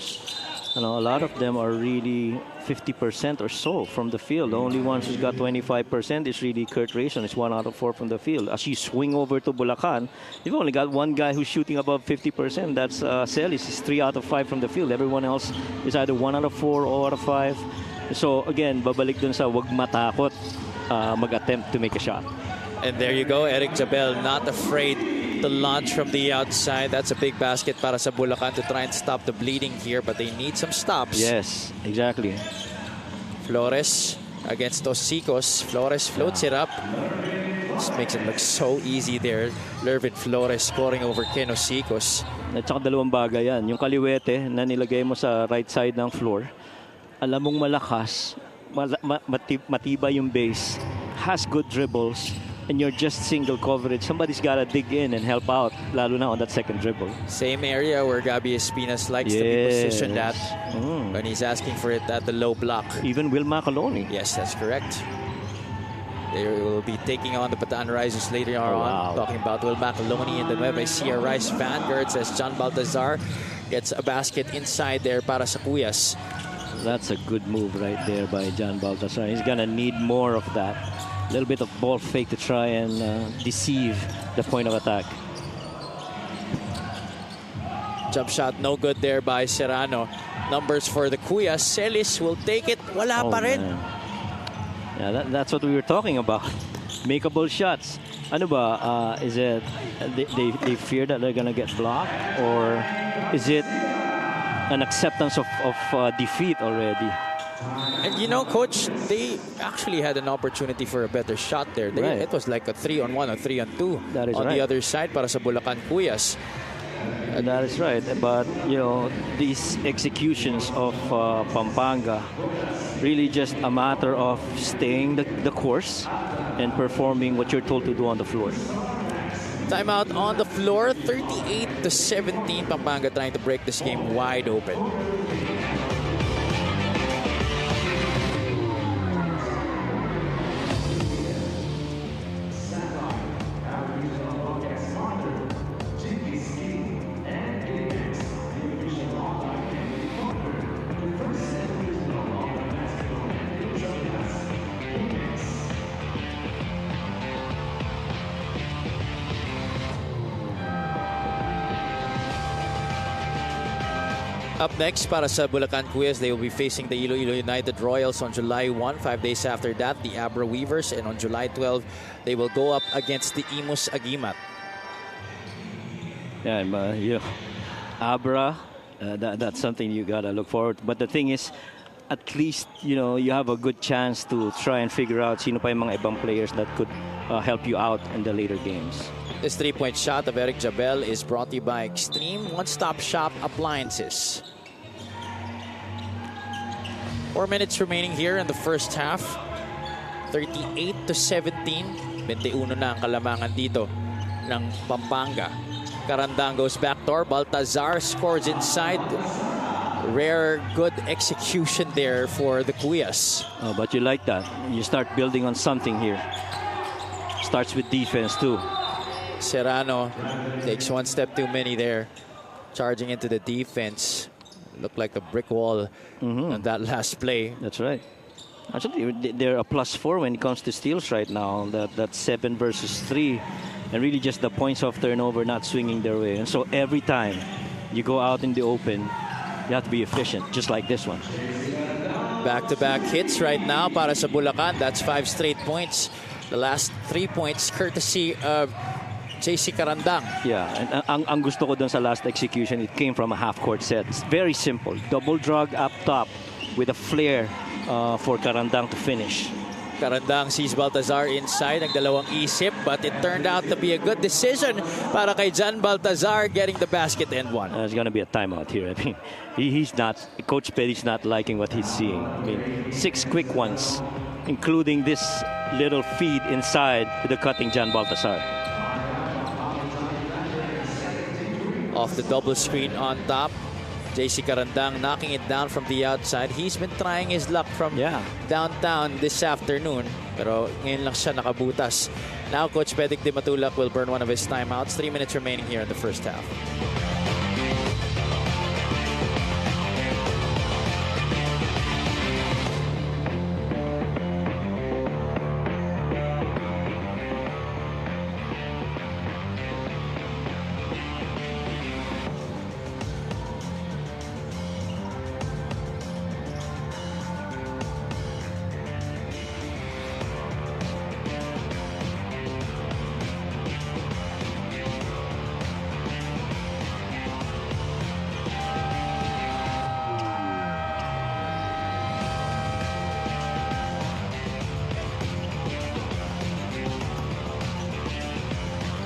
a lot of them are really 50% or so from the field. The only ones who's got 25% is really Kurt Rayson. It's 1 out of 4 from the field. As you swing over to Bulacan, you've only got one guy who's shooting above 50%. That's Celis. He's 3 out of 5 from the field. Everyone else is either 1 out of 4 or out of 5. So again, babalik dun sa wag matakot mag-attempt to make a shot.
And there you go, Eric Jabel, not afraid to launch from the outside. That's a big basket para sa Bulacan to try and stop the bleeding here, but they need some stops.
Yes, exactly.
Flores against Osicos. Flores floats it up. Just makes it look so easy there. Lervin Flores scoring over Ken Osicos.
At saka dalawang bagay yan. Yung kaliwete na nilagay mo sa right side ng floor, alam mong malakas, matibay yung base, has good dribbles, and you're just single coverage. Somebody's got to dig in and help out, lalo na on that second dribble.
Same area where Gabby Espinas likes to be positioned at when he's asking for it at the low block.
Even Wilma Coloni.
Yes, that's correct. They will be taking on the Bataan Risers later on. Talking about Wilma Coloni and the Nueva Ecija Rice Vanguards as John Baltazar gets a basket inside there para sa Kuyas.
That's a good move right there by John Baltazar. He's going to need more of that. A little bit of ball fake to try and deceive the point of attack.
Jump shot no good there by Serrano. Numbers for the Kuyas. Celis will take it. Wala pa rin.
Yeah, that's what we were talking about. Makeable shots. Ano ba? Is it they fear that they're going to get blocked? Or is it an acceptance of defeat already?
And you know, Coach, they actually had an opportunity for a better shot there. It was like a 3-on-1 or 3-on-2
That is
on
right.
the other side para sa Bulacan Kuyas.
That is right. But, these executions of Pampanga, really just a matter of staying the course and performing what you're told to do on the floor.
Timeout on the floor, 38-17. Pampanga trying to break this game wide open. Up next para sa Bulacan Kuyas, they will be facing the Iloilo United Royals on July 1. 5 days after that, the Abra Weavers. And on July 12, they will go up against the Imus Agimat.
Yeah, Abra, that's something you got to look forward to. But the thing is, at least, you have a good chance to try and figure out sino pa yung mga ibang players that could help you out in the later games.
This three-point shot of Eric Jabel is brought to you by Extreme One-Stop Shop Appliances. 4 minutes remaining here in the first half. 38-17. 21 na ang kalamangan dito ng Pampanga. Carandang goes backdoor. Baltazar scores inside. Rare, good execution there for the Kuyas.
Oh, but you like that. You start building on something here. Starts with defense too.
Serrano takes one step too many there. Charging into the defense. Looked like a brick wall on that last play.
That's right. Actually, they're a +4 when it comes to steals right now. That's 7 versus 3. And really just the points of turnover not swinging their way. And so every time you go out in the open, you have to be efficient, just like this one.
Back-to-back hits right now para sa Bulacan. That's 5 straight points. The last 3 points courtesy of JC Carandang.
Yeah, and ang gusto ko dun sa last execution, it came from a half-court set. It's very simple. Double drag up top with a flare for Carandang to finish.
Carandang sees Baltazar inside, ang dalawang isip, but it turned out to be a good decision para kay John Baltazar getting the basket and one.
There's going to be a timeout here. I mean, he's not, Coach Perry's not liking what he's seeing. I mean, 6 quick ones, including this little feed inside to the cutting John Baltazar.
Off the double screen on top. JC Carandang knocking it down from the outside. He's been trying his luck from downtown this afternoon. Pero ngayon lang siya nakabutas. Now Coach Pedic Di Matulak will burn one of his timeouts. 3 minutes remaining here in the first half.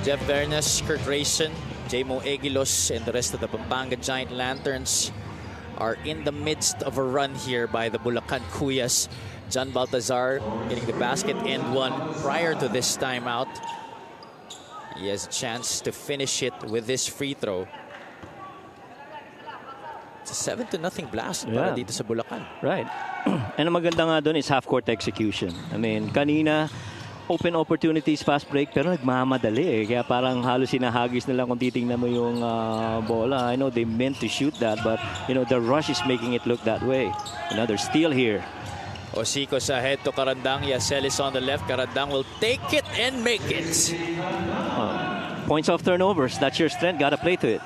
Jeff Vernes, Kurt Grayson, J-Mo Egilos, and the rest of the Pampanga Giant Lanterns are in the midst of a run here by the Bulacan Cuyas. John Baltazar getting the basket and one prior to this timeout. He has a chance to finish it with this free throw. It's a 7-0 blast para dito sa Bulacan.
Right. And ang maganda nga doon is half-court execution. I mean, kanina, open opportunities, fast break, pero nagmamadali eh. Kaya parang halos sinahagis na lang kung titingnan mo yung bola. I know they meant to shoot that, but you know the rush is making it look that way. Another steal here.
Osicos ahead to Carandang. Yacelis on the left. Carandang will take it and make it.
Points off turnovers. That's your strength. Gotta play to it.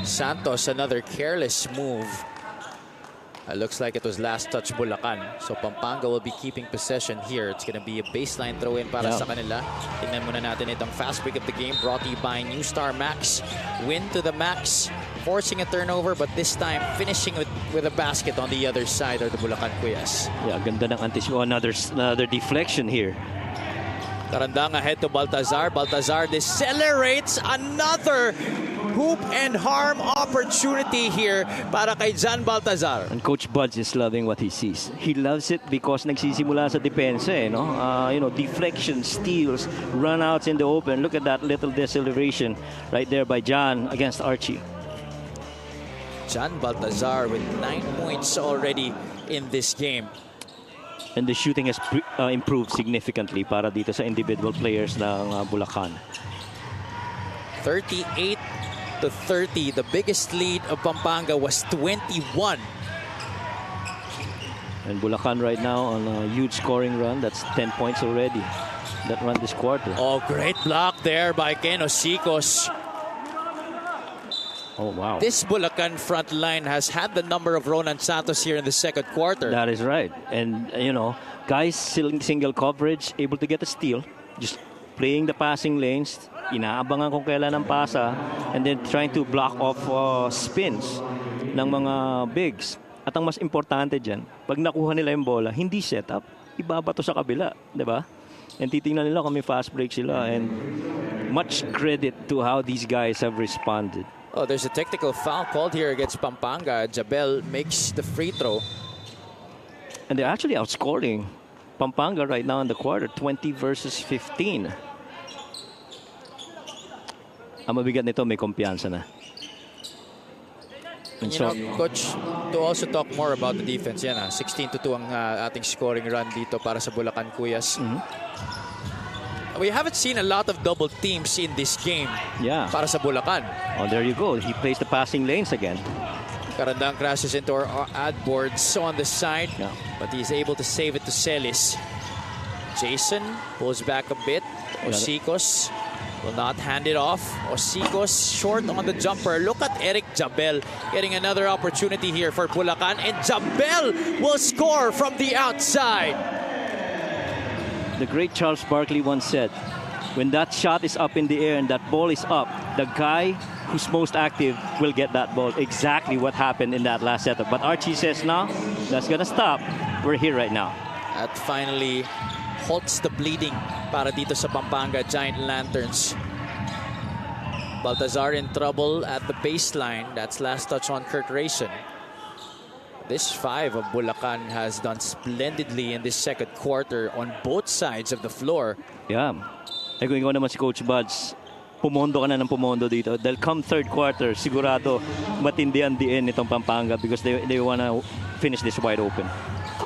Santos, another careless move. Looks like it was last touch Bulacan. So Pampanga will be keeping possession here. It's going to be a baseline throw-in para sa kanila. Tingnan muna natin itong fast break of the game brought to you by New Star Max. Win to the max, forcing a turnover, but this time finishing with a basket on the other side of the Bulacan Cuyas.
Yeah, ganda ng anticipation. Another deflection here.
Carandang ahead to Baltazar. Baltazar decelerates another hoop and harm opportunity here para kay John Baltazar.
And Coach Buds is loving what he sees. He loves it because nagsisimula sa depensa eh, no? You know, deflection, steals, runouts in the open. Look at that little deceleration right there by John against Archie.
John Baltazar with 9 points already in this game.
And the shooting has improved significantly para dito sa individual players ng Bulacan.
38-30. The biggest lead of Pampanga was 21.
And Bulacan right now on a huge scoring run. That's 10 points already. That run this quarter.
Oh, great block there by Ken Osicos.
Oh, wow.
This Bulacan front line has had the number of Ronan Santos here in the second quarter.
That is right. And, you know, guys single coverage, able to get a steal. Just playing the passing lanes. Inaabangan kung kailan ang pasa. And then trying to block off spins ng mga bigs. At ang mas importante dyan, pag nakuha nila yung bola, hindi set up. Ibabato sa kabila. Diba? And titingnan nila kung may fast break sila. And much credit to how these guys have responded.
Oh, there's a technical foul called here against Pampanga. Jabel makes the free throw.
And they're actually outscoring Pampanga right now in the quarter, 20 versus 15. Ang mabigat nito, may kumpiyansa na. And
you know, Coach, to also talk more about the defense, yan 16-2 ang ating scoring run dito para sa Bulacan Cuyas. We haven't seen a lot of double teams in this game
Yeah.
para sa Bulacan.
Oh, there you go. He plays the passing lanes again.
Karandang crashes into our ad boards on the side,
Yeah.
but he's able to save it to Celis. Jason pulls back a bit. Osicos will not hand it off. Osicos short on the jumper. Look at Eric Jabel getting another opportunity here for Bulacan, and Jabel will score from the outside.
The great Charles Barkley once said, when that shot is up in the air and that ball is up, the guy who's most active will get that ball. Exactly what happened in that last setup. But Archie says, no, that's gonna stop. We're here right now.
That finally halts the bleeding para dito sa Pampanga Giant Lanterns. Baltazar in trouble at the baseline. That's last touch on Kurt Rayson. This 5 of Bulacan has done splendidly in this second quarter on both sides of the floor.
Yeah. Eh kung ikaw naman si Coach Buds, pumondo ka na ng pumondo dito. Dahil come third quarter, sigurado matindi ang DN nitong Pampanga because they wanna finish this wide open.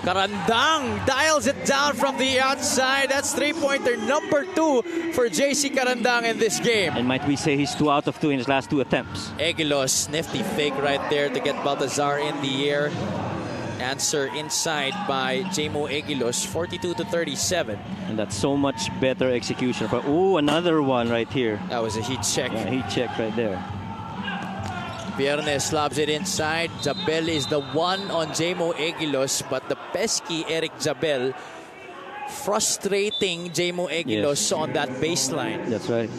Karandang dials it down from the outside. That's three-pointer number 2 for JC Karandang in this game.
And might we say he's 2 out of 2 in his last 2 attempts.
Egilos, nifty fake right there to get Baltazar in the air. Answer inside by Jamo Egilos, 42-37.
And that's so much better execution. Ooh, another one right here.
That was a heat check.
Yeah, heat check right there.
Viernes lobs it inside. Jabel is the one on Jamo Egilos, but the pesky Eric Jabel frustrating Jamo Egilos on that baseline.
That's right.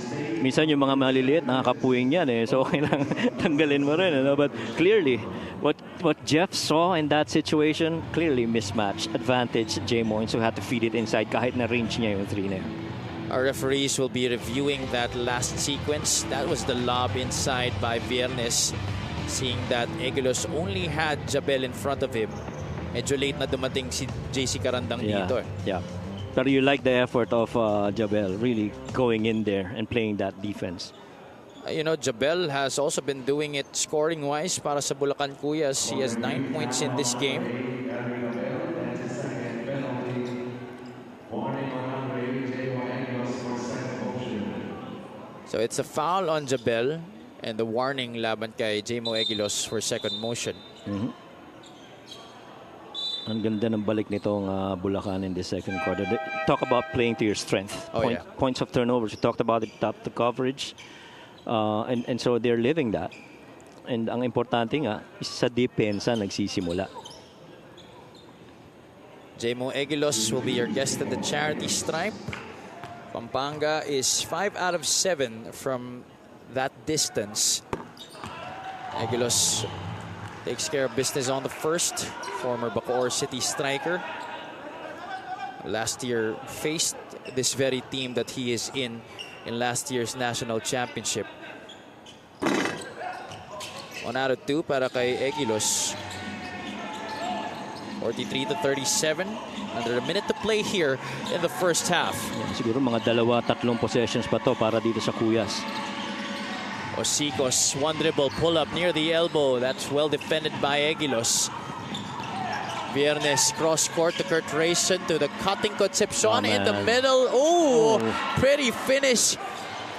Minsan yung mga maliliit, nakakapuwing yan eh. So okay lang tanggalin mo rin. Ano? But clearly, what Jeff saw in that situation, clearly mismatch advantage Jamo. And so had to feed it inside kahit na range niya yung 3 na yun.
Our referees will be reviewing that last sequence. That was the lob inside by Viernes. Seeing that Egilos only had Jabel in front of him. Medyo late na dumating si JC Karandang dito.
Yeah. But you like the effort of Jabel really going in there and playing that defense.
You know, Jabel has also been doing it scoring-wise para sa Bulacan Kuyas. He has 9 points in this game. So it's a foul on Jabel and the warning laban kay Jamo Egilos for second motion.
Ang ganda ng balik nitong Bulacan in the second quarter. Talk about playing to your strength. Points of turnovers. We talked about it, top the coverage. And so they're living that. And ang importante nga, is sa depensa nagsisimula.
Jamo Egilos will be your guest at the charity stripe. Pampanga is 5 out of 7 from that distance. Egilos takes care of business on the first. Former Bacoor City striker. Last year faced this very team that he is in last year's national championship. 1 out of 2 para kay Egilos. 43-37. Under a minute to play here in the first half.
Yeah, siguro mga 2-3 possessions pa to para dito sa Kuyas.
Osicos, one dribble pull-up near the elbow. That's well defended by Egilos. Viernes cross-court to Kurt Rayson to the cutting Concepcion in the middle. Oh, pretty finish.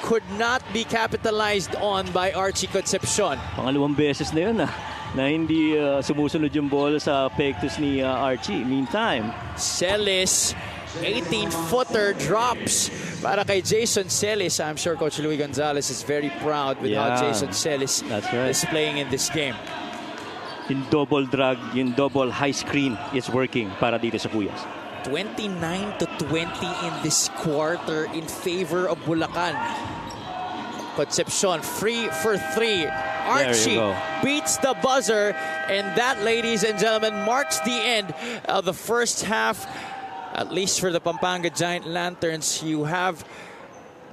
Could not be capitalized on by Archie Concepcion.
Pangalawang beses na yun na hindi sumusunod yung ball sa pectus ni Archie. Meantime,
Celis, 18-footer drops para kay Jason Celis. I'm sure Coach Luis Gonzalez is very proud with how Jason Celis is playing in this game.
Yung double drag, yung double high screen is working para dito sa Kuyas.
29-20 in this quarter in favor of Bulacan. Concepcion free for 3. Archie beats the buzzer, and that, ladies and gentlemen, marks the end of the first half. At least for the Pampanga Giant Lanterns, you have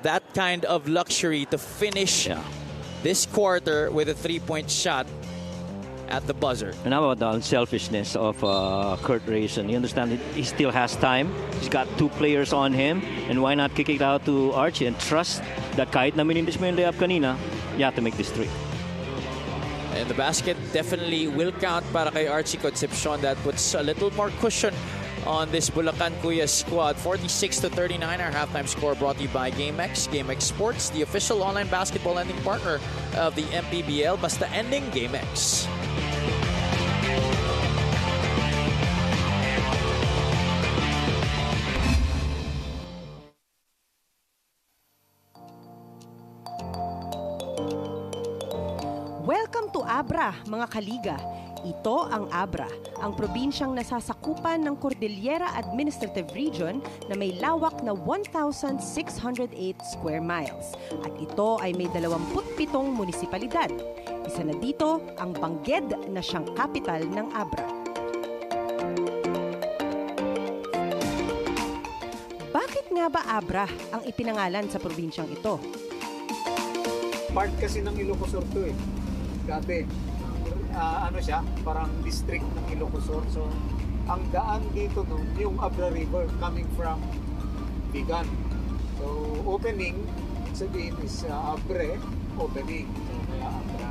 that kind of luxury to finish this quarter with a 3-point shot at the buzzer.
And how about the unselfishness of Kurt Rayson? You understand that he still has time. He's got 2 players on him. And why not kick it out to Archie and trust that kahit na minindis mo yung layup kanina, you have to make this 3.
And the basket definitely will count para kay Archie Concepcion. That puts a little more cushion on this Bulacan Kuya squad. 46-39, our halftime score brought to you by GameX. GameX Sports, the official online basketball lending partner of the MPBL. Basta ending GameX.
Welcome to Abra, mga kaliga. Ito ang Abra, ang probinsyang nasasakupan ng Cordillera Administrative Region na may lawak na 1,608 square miles. At ito ay may 27 munisipalidad. Isa na dito ang Bangged na siyang kapital ng Abra. Bakit nga ba Abra ang ipinangalan sa probinsyang ito?
Part kasi ng Ilocos to eh. Dati, ano siya, parang district ng Ilocos. So, ang daan dito no, yung Abra River coming from Bigan. So, opening, sabihin is Abre, opening. So, kaya Abra.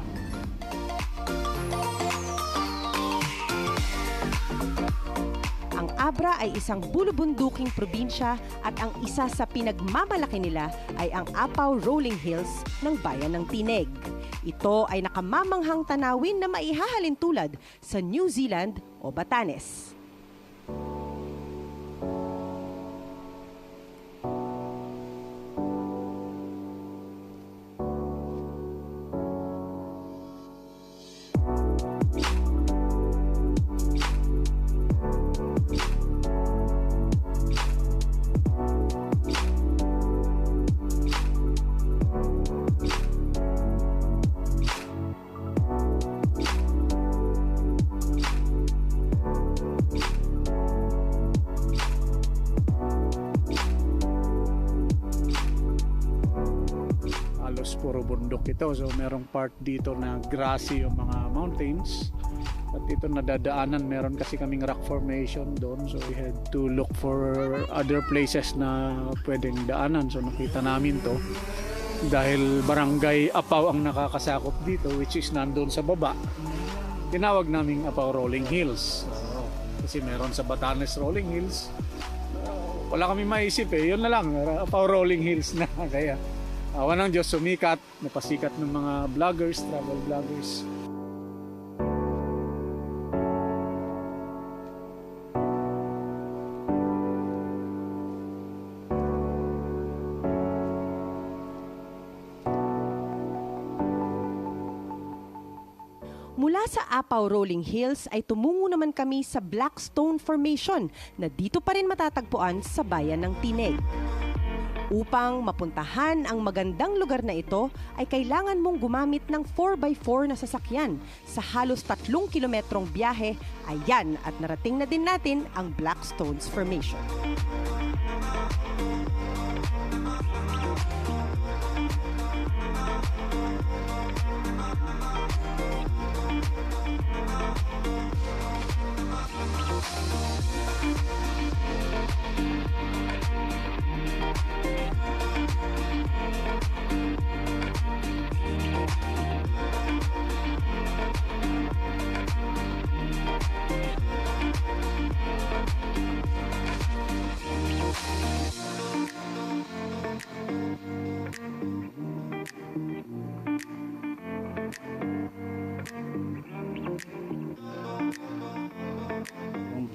Ang Abra ay isang bulubunduking probinsya at ang isa sa pinagmamalaki nila ay ang Apaw Rolling Hills ng bayan ng Tineg. Ito ay nakamamanghang tanawin na maihahalin tulad sa New Zealand o Batanes.
Puro bundok ito. So merong part dito na grassy yung mga mountains. At dito nadadaanan, meron kasi kaming rock formation doon. So we had to look for other places na pwedeng daanan. So nakita namin to. Dahil barangay Apaw ang nakakasakop dito, which is nandun sa baba. Tinawag naming Apaw Rolling Hills. Kasi meron sa Batanes Rolling Hills. Wala kami maisip eh. Yun na lang, Apaw Rolling Hills na. Kaya awa ng Diyos, sumikat, napasikat ng mga vloggers, travel vloggers.
Mula sa Apaw Rolling Hills ay tumungo naman kami sa Blackstone Formation na dito pa rin matatagpuan sa bayan ng Tineg. Upang mapuntahan ang magandang lugar na ito, ay kailangan mong gumamit ng 4x4 na sasakyan. Sa halos 3 kilometrong biyahe, ayan at narating na din natin ang Blackstones Formation.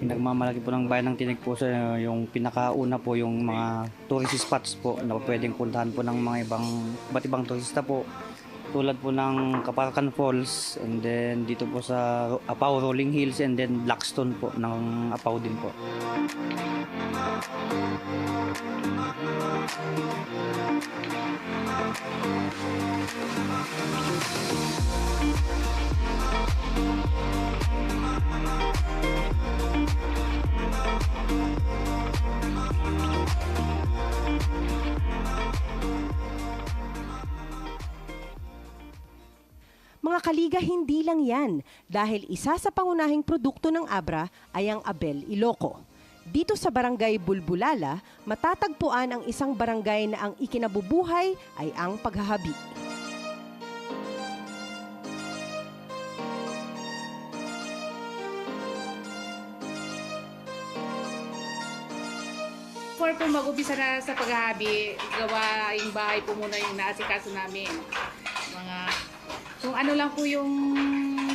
Pinagmamalaki po ng bayan ng Tineg po sa yung pinakauna po yung mga tourist spots po na pwedeng puntahan po ng mga iba't ibang turista po, tulad po ng Kaparakan Falls, and then dito po sa Apaw Rolling Hills, and then Blackstone po ng Apaw din po. Mga kaliga, hindi lang yan dahil isa sa pangunahing produkto ng Abra ay ang Abel Iloco. Dito sa barangay Bulbulala, matatagpuan ang isang barangay na ang ikinabubuhay ay ang paghahabi.
po mag-umpisa na sa paghahabi, gawaing bahay po muna yung naasikaso namin. Mga, kung ano lang po yung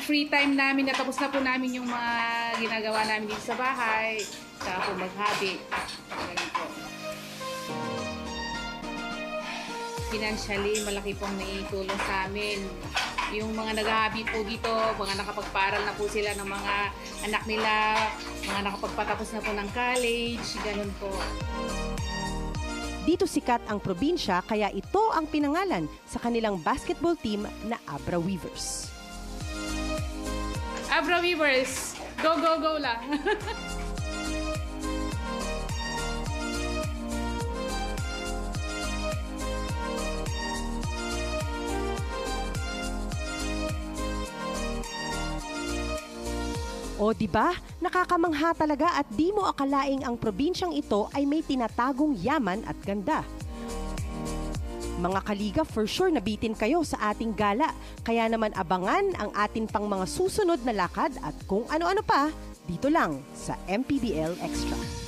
free time namin, natapos na po namin yung mga ginagawa namin dito sa bahay, saka po maghabi. Ganun po. Financially, malaki pong naitulong sa amin. Yung mga naghahabi po dito, mga nakapagparal na po sila ng mga anak nila, mga nakapagpatapos na po ng college, ganun po.
Dito sikat ang probinsya kaya ito ang pinangalan sa kanilang basketball team na Abra Weavers.
Abra Weavers, go, go, go lang!
O di ba? Nakakamangha talaga at di mo akalaing ang probinsyang ito ay may tinatagong yaman at ganda. Mga kaliga, for sure nabitin kayo sa ating gala. Kaya naman abangan ang atin pang mga susunod na lakad at kung ano-ano pa dito lang sa MPBL Extra.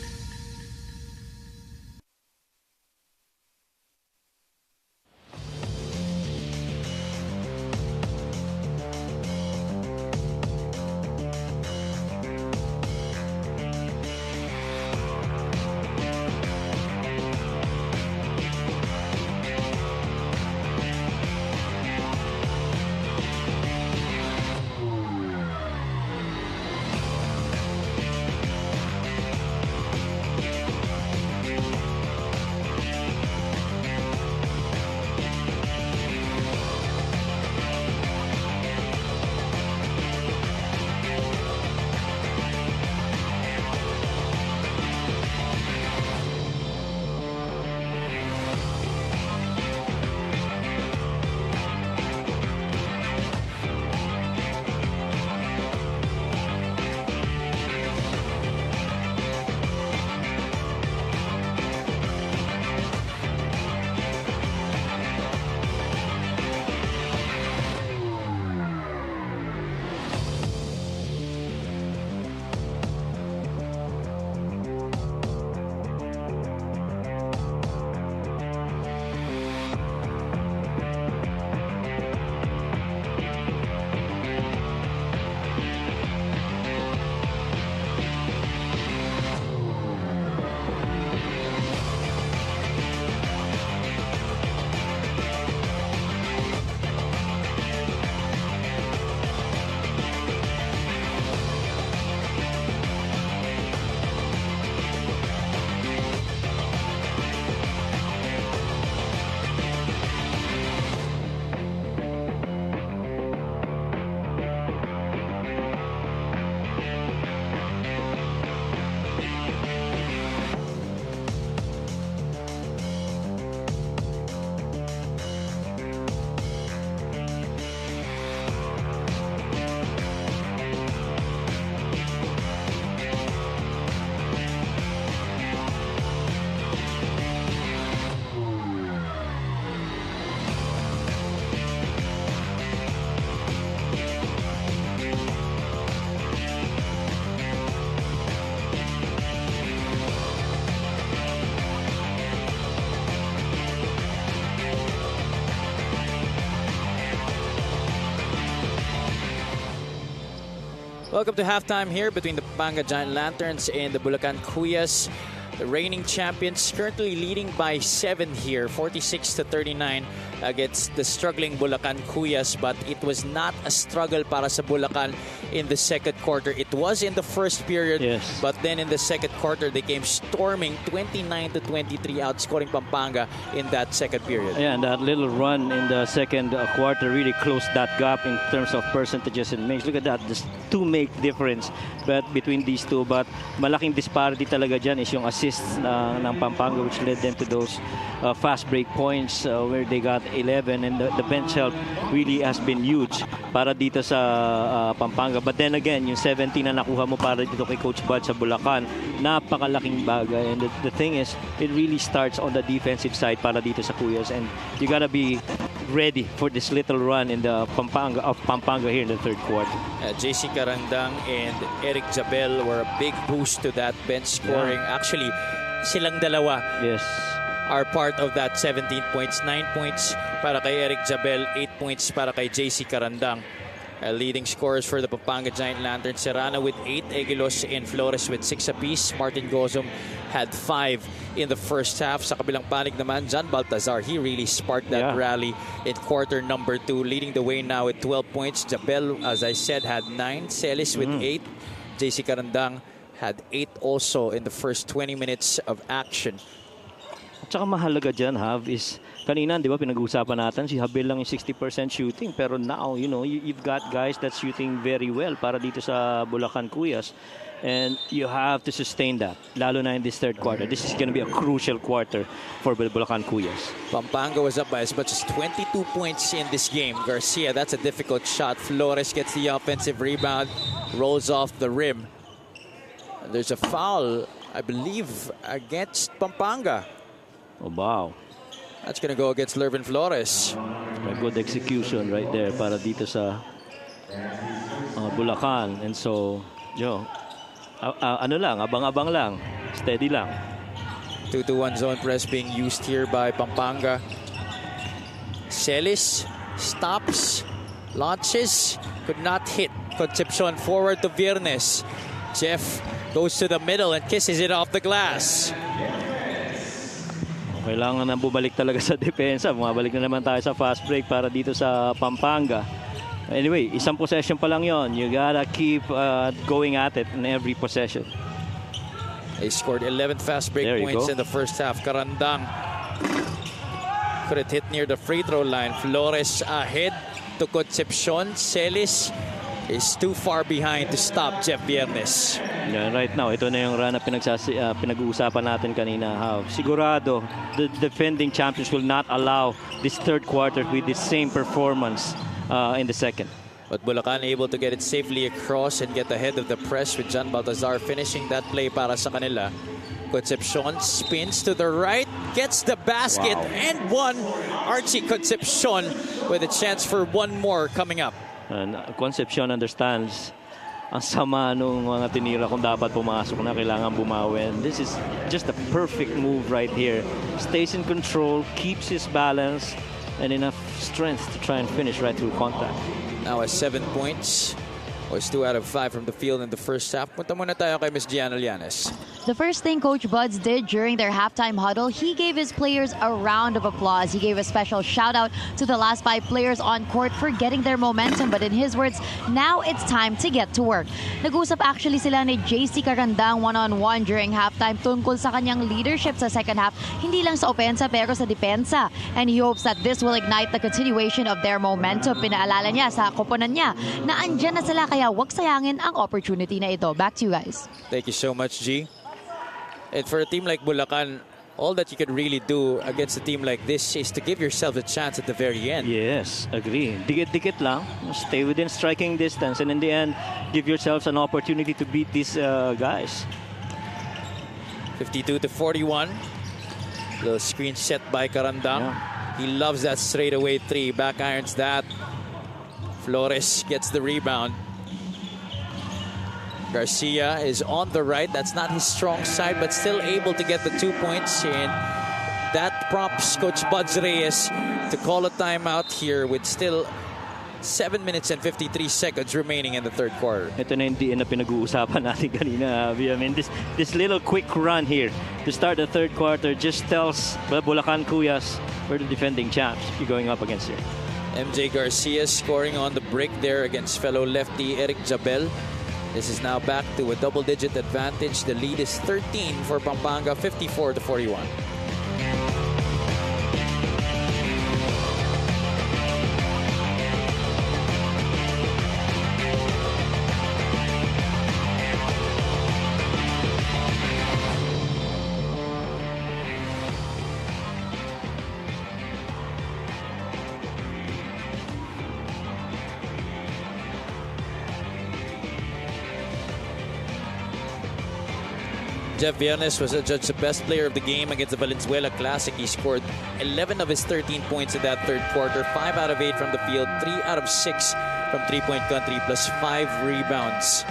Welcome to halftime here between the Pampanga Giant Lanterns and the Bulacan Cuyas. The reigning champions currently leading by 7 here, 46-39 against the struggling Bulacan Cuyas. But it was not a struggle para sa Bulacan in the second quarter. It was in the first period,
Yes.
but then in the second quarter they came storming 29-23, outscoring Pampanga in that second period.
Yeah, and that little run in the second quarter really closed that gap in terms of percentages and makes. Look at that, just 2 make difference between these two. But malaking disparity talaga dyan is yung assists ng Pampanga, which led them to those fast break points where they got 11, and the bench help really has been huge para dito sa Pampanga. But then again, yung 17 na nakuha mo para dito kay Coach Bud sa Bulacan, napakalaking bagay. And the thing is, it really starts on the defensive side para dito sa Cuyas, and you gotta be ready for this little run in the Pampanga here in the third quarter.
JC Carandang and Eric Jabel were a big boost to that bench scoring.
Yeah.
Actually, silang dalawa
Yes.
are part of that 17 points. 9 points para kay Eric Jabel, 8 points para kay JC Carandang. Leading scorers for the Pampanga Giant Lantern, Serrano with 8, Eguilos and Flores with 6 apiece. Martin Gozum had 5 in the first half. Sa kabilang panig naman, John Baltazar, he really sparked that rally in quarter number 2, leading the way now with 12 points. Jabel, as I said, had 9, Celis with 8, JC Carandang had 8 also in the first 20 minutes of action.
At saka mahalaga dyan, Hav, is kanina, di ba, pinag-uusapan natin, si Habel lang yung 60% shooting. Pero now, you know, you've got guys that's shooting very well para dito sa Bulacan Kuyas. And you have to sustain that, lalo na in this third quarter. This is going to be a crucial quarter for Bulacan Kuyas.
Pampanga was up by as much as 22 points in this game. Garcia, that's a difficult shot. Flores gets the offensive rebound, rolls off the rim. There's a foul, I believe, against Pampanga.
Oh, wow.
That's going to go against Lervin Flores.
A good execution right there para dito sa Bulacan. And so, Joe, ano lang, abang-abang lang. Steady lang.
2-1 zone press being used here by Pampanga. Celis stops, launches, could not hit. Concepcion forward to Viernes. Jeff goes to the middle and kisses it off the glass.
Kailangan na bumalik talaga sa depensa. Bumabalik na naman tayo sa fast break para dito sa Pampanga. Anyway, isang possession pa lang yon. You gotta keep going at it in every possession.
They scored 11 fast break points in the first half. Carandang could have hit near the free throw line. Flores ahead to Concepcion. Celis is too far behind to stop Jeff Viernes.
Yeah, right now, ito na yung run na pinag-uusapan natin kanina. How sigurado the defending champions will not allow this third quarter with the same performance in the second.
But Bulacan able to get it safely across and get ahead of the press with John Baltazar finishing that play para sa kanila. Concepcion spins to the right, gets the basket and one. Archie Concepcion with a chance for one more coming up.
And Concepcion understands ang sama nung mga tinira kung dapat pumasok na kailangan bumawi. And this is just a perfect move right here. Stays in control, keeps his balance, and enough strength to try and finish right through contact.
Now has 7 points. Was 2 out of 5 from the field in the first half. Punta muna tayo kay Ms. Gianna Llanes.
The first thing Coach Buds did during their halftime huddle, he gave his players a round of applause. He gave a special shout out to the last 5 players on court for getting their momentum. But in his words, now it's time to get to work. Nag-usap actually sila ni JC Carandang one-on-one during halftime tungkol sa kanyang leadership sa second half, hindi lang sa opensa pero sa depensa. And he hopes that this will ignite the continuation of their momentum. Pinaalala niya sa koponan niya na andyan na sila kaya wag sayangin ang opportunity na ito. Back to you guys.
Thank you so much, G. And for a team like Bulacan, all that you could really do against a team like this is to give yourself a chance at the very end.
Yes, agree. Dikit-dikit lang. Stay within striking distance. And in the end, give yourselves an opportunity to beat these guys.
52-41. Little screen set by Carandang. He loves that straightaway 3. Back irons that. Flores gets the rebound. Garcia is on the right. That's not his strong side, but still able to get the 2 points. And that prompts Coach Buds Reyes to call a timeout here with still 7 minutes and 53 seconds remaining in the third quarter.
Ito na hindi na pinag-uusapan natin kanina. I mean, this little quick run here to start the third quarter just tells Bulacan Kuyas we're the defending champs you're going up against here.
MJ Garcia scoring on the break there against fellow lefty Eric Jabel. This is now back to a double-digit advantage. The lead is 13 for Pampanga, 54-41. Jeff Viernes was adjudged the best player of the game against the Valenzuela Classic. He scored 11 of his 13 points in that third quarter, 5 out of 8 from the field, 3 out of 6 from three-point country, plus 5 rebounds.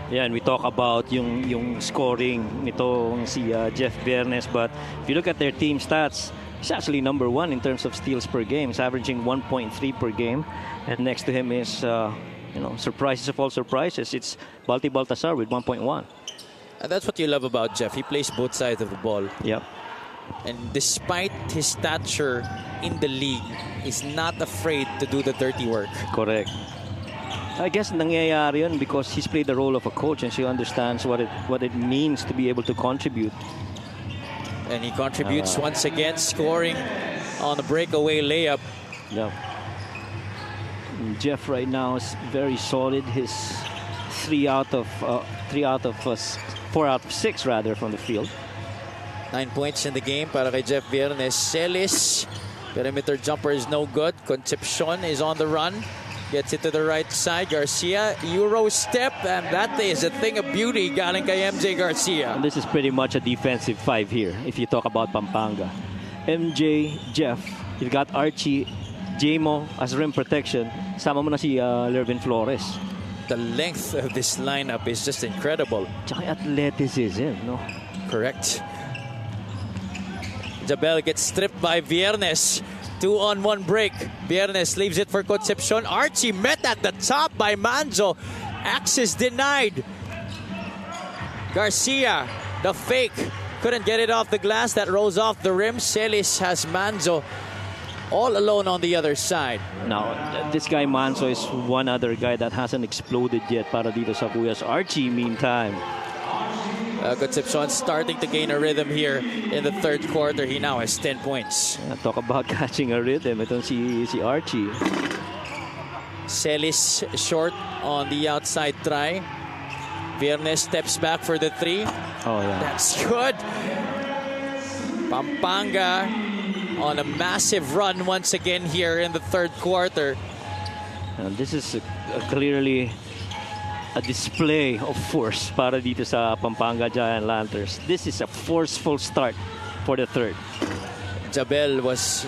Yeah, and we talk about yung scoring nitong si Jeff Viernes, but if you look at their team stats, he's actually number 1 in terms of steals per game. He's averaging 1.3 per game, and next to him is surprises of all surprises, it's Balti Baltasar with 1.1.
And that's what you love about Jeff. He plays both sides of the ball.
Yep.
And despite his stature in the league, he's not afraid to do the dirty work.
Correct. I guess nangyayari yun because he's played the role of a coach and he understands what it means to be able to contribute.
And he contributes once again, scoring on the breakaway layup.
Yeah. Jeff right now is very solid. His 4 out of 6 rather from the field.
9 points in the game para kay Jeff Viernes. Celis, perimeter jumper is no good. Concepcion is on the run. Gets it to the right side. Garcia, Euro step, and that is a thing of beauty galing kay MJ Garcia.
And this is pretty much a defensive 5 here if you talk about Pampanga. MJ, Jeff, you've got Archie, Jamo as rim protection. Sama mo na si Lervin Flores.
The length of this lineup is just incredible.
Tsaka athleticism, no?
Correct. Jabel gets stripped by Viernes. 2-on-1 break. Viernes leaves it for Concepcion. Archie met at the top by Manzo. Access denied. Garcia, the fake. Couldn't get it off the glass. That rolls off the rim. Celis has Manzo all alone on the other side.
Now, this guy Manzo is one other guy that hasn't exploded yet para dito sa Kuyas. Archie, meantime.
Concepcion starting to gain a rhythm here in the third quarter. He now has 10 points.
Talk about catching a rhythm. Itong si Archie.
Celis short on the outside try. Viernes steps back for the 3.
Oh, yeah.
That's good. Pampanga on a massive run once again here in the third quarter.
And this is clearly a display of force para dito sa Pampanga Giant Lanterns. This is a forceful start for the third.
Jabel was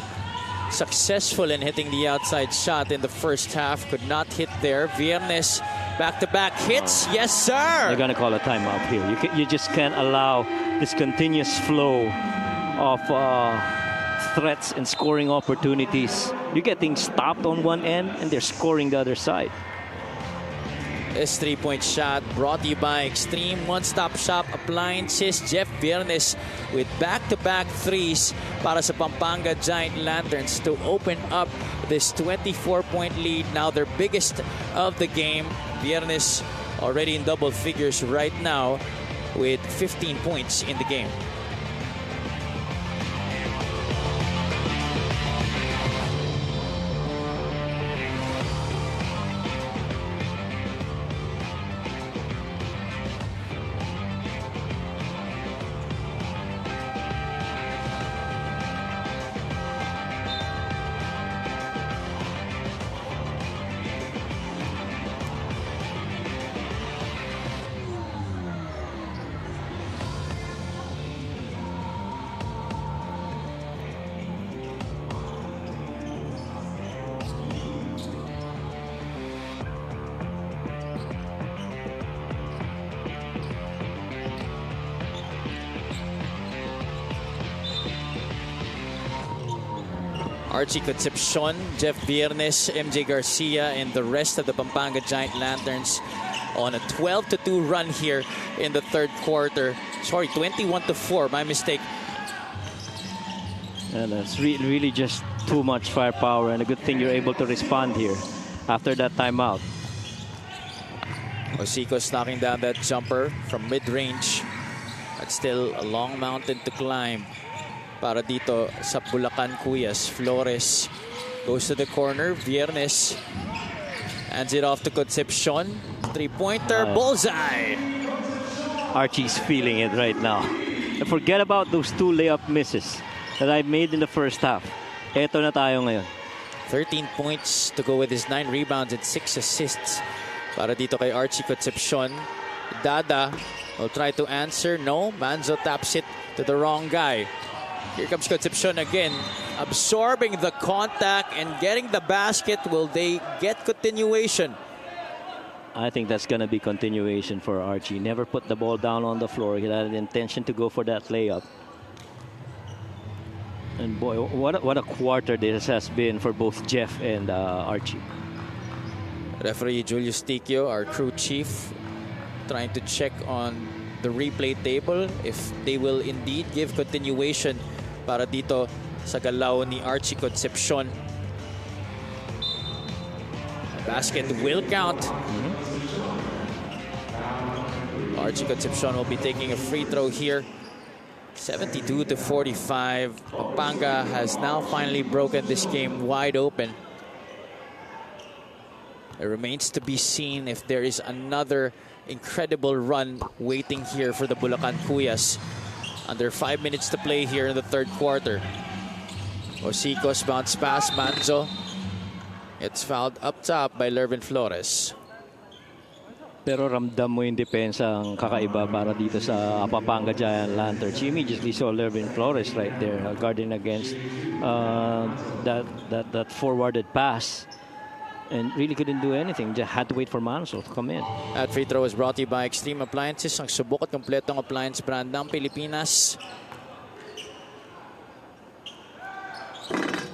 successful in hitting the outside shot in the first half. Could not hit there. Viernes back-to-back hits. Yes, sir.
They're going to call a timeout here. You just can't allow this continuous flow of threats and scoring opportunities. You're getting stopped on one end and they're scoring the other side.
This 3-point shot brought to you by Extreme One-Stop Shop Appliances. Jeff Viernes with back-to-back threes para sa Pampanga Giant Lanterns to open up this 24-point lead. Now their biggest of the game. Viernes already in double figures right now with 15 points in the game. Archie Concepcion, Jeff Viernes, MJ Garcia, and the rest of the Pampanga Giant Lanterns on a 12-2 run here in the third quarter. Sorry, 21-4, my mistake.
And it's really just too much firepower, and a good thing you're able to respond here after that timeout.
Osicos knocking down that jumper from mid-range. But still a long mountain to climb para dito sa Bulacan Cuyas. Flores goes to the corner. Viernes hands it off to Concepcion. Three-pointer, bullseye.
Archie's feeling it right now. And forget about those 2 layup misses that I made in the first half. Eto na tayo ngayon.
13 points to go with his 9 rebounds and 6 assists para dito kay Archie Concepcion. Dada will try to answer. No, Manzo taps it to the wrong guy. Here comes Concepcion again, absorbing the contact and getting the basket. Will they get continuation?
I think that's going to be continuation for Archie. Never put the ball down on the floor. He had an intention to go for that layup. And boy, what a quarter this has been for both Jeff and Archie.
Referee Julius Tikio, our crew chief, trying to check on the replay table if they will indeed give continuation para dito sa galaw ni Archie Concepcion. Basket will count. Archie Concepcion will be taking a free throw here. 72-45. Pampanga has now finally broken this game wide open. It remains to be seen if there is another incredible run waiting here for the Bulacan Kuyas. Under 5 minutes to play here in the third quarter. Osicos bounce pass. Manzo. It's fouled up top by Lervin Flores.
Pero ramdam mo yung depensa ang kakaiba para dito sa Pampanga Giant Lanterns. You immediately saw Lervin Flores right there guarding against that forwarded pass. And really couldn't do anything. Just had to wait for Manso to come in.
That free throw is brought to you by Extreme Appliances. Ang subok at kompletong appliance brand ng Pilipinas.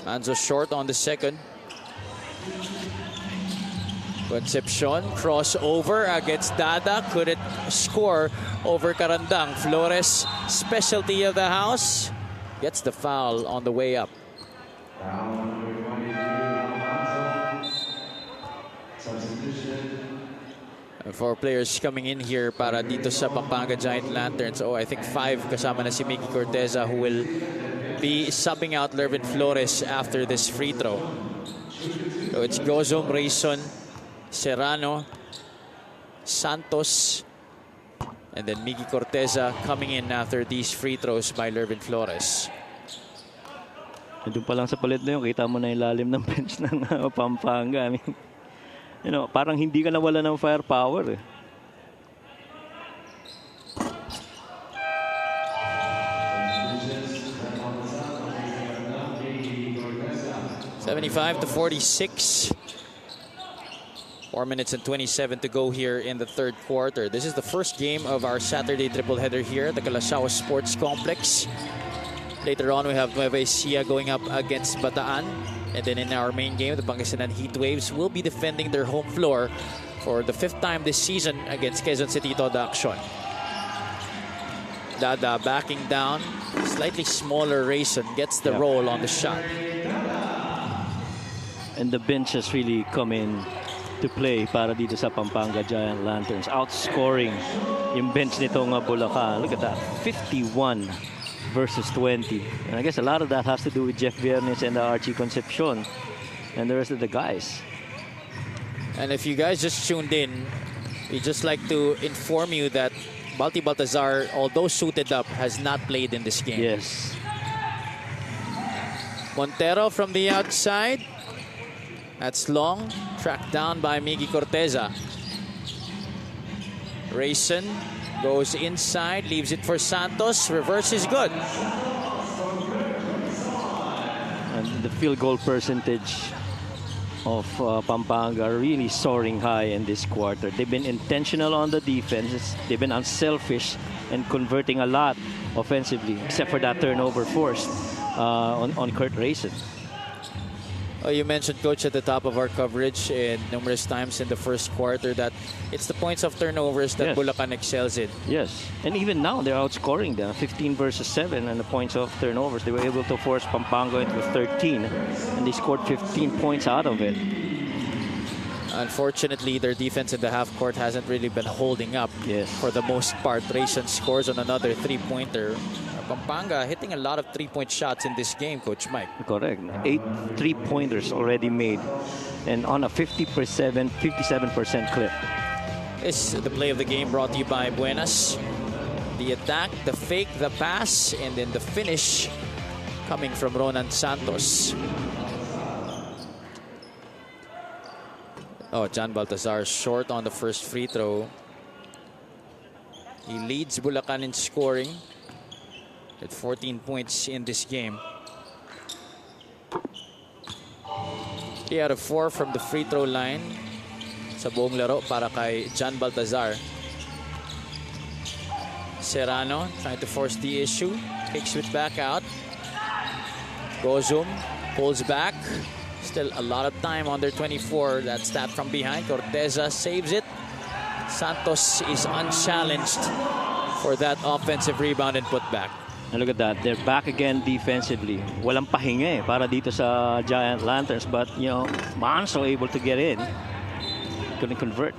Manzo short on the second. Concepcion crossover against Dada. Couldn't score over Karandang. Flores, specialty of the house, gets the foul on the way up. And 4 players coming in here para dito sa Pampanga Giant Lanterns. Oh, I think 5 kasama na si Mickey Corteza, who will be subbing out Lervin Flores after this free throw. So it's Gozom, Rayson, Serrano, Santos, and then Miggy Corteza coming in after these free throws by Lervin Flores.
Doon pa lang sa palit na yun, kita mo na yung lalim ng bench ng Pampanga. I mean, you know, parang hindi ka nawala ng firepower.
75-46. 4 minutes and 27 to go here in the third quarter. This is the first game of our Saturday triple header here at the Calasawa Sports Complex. Later on, we have Nueva Ecija going up against Bataan. And then in our main game, the Pangasinan Heatwaves will be defending their home floor for the 5th time this season against Quezon City Toda Action. Dada backing down. Slightly smaller Rayson gets the roll on the shot.
And the bench has really come in to play para dito sa Pampanga Giant Lanterns. Outscoring yung bench nitong Bulacan. Look at that. 51 versus 20. And I guess a lot of that has to do with Jeff Viernes and Archie Concepcion and the rest of the guys.
And if you guys just tuned in, we just like to inform you that Balti Baltazar, although suited up, has not played in this game.
Yes.
Montero from the outside. That's long. Tracked down by Miggy Corteza. Rayson goes inside, leaves it for Santos. Reverse is good.
And the field goal percentage of Pampanga really soaring high in this quarter. They've been intentional on the defense. They've been unselfish and converting a lot offensively, except for that turnover forced on Kurt Rayson.
Oh, you mentioned, Coach, at the top of our coverage numerous times in the first quarter that it's the points of turnovers that Bulacan excels in.
Yes, and even now they're outscoring them, 15 versus 7, and the points of turnovers. They were able to force Pampanga into 13, and they scored 15 points out of it.
Unfortunately, their defense in the half court hasn't really been holding up for the most part. Rayson scores on another three-pointer. Pampanga hitting a lot of three-point shots in this game, Coach Mike.
Correct. 8 3-pointers already made, and on a 57% clip.
It's the play of the game brought to you by Buenas. The attack, the fake, the pass, and then the finish coming from Ronan Santos. Oh, John Baltazar short on the first free throw. He leads Bulacan in scoring at 14 points in this game. 3 out of 4 from the free throw line. sa buong laro para kay John Baltazar. Serrano trying to force the issue. Kicks it back out. Gozum pulls back. Still a lot of time under 24. That's that from behind. Corteza saves it. Santos is unchallenged for that offensive rebound and putback.
And look at that. They're back again defensively. Walang pahinga para dito sa Giant Lanterns. But, you know, Manso able to get in. Couldn't convert.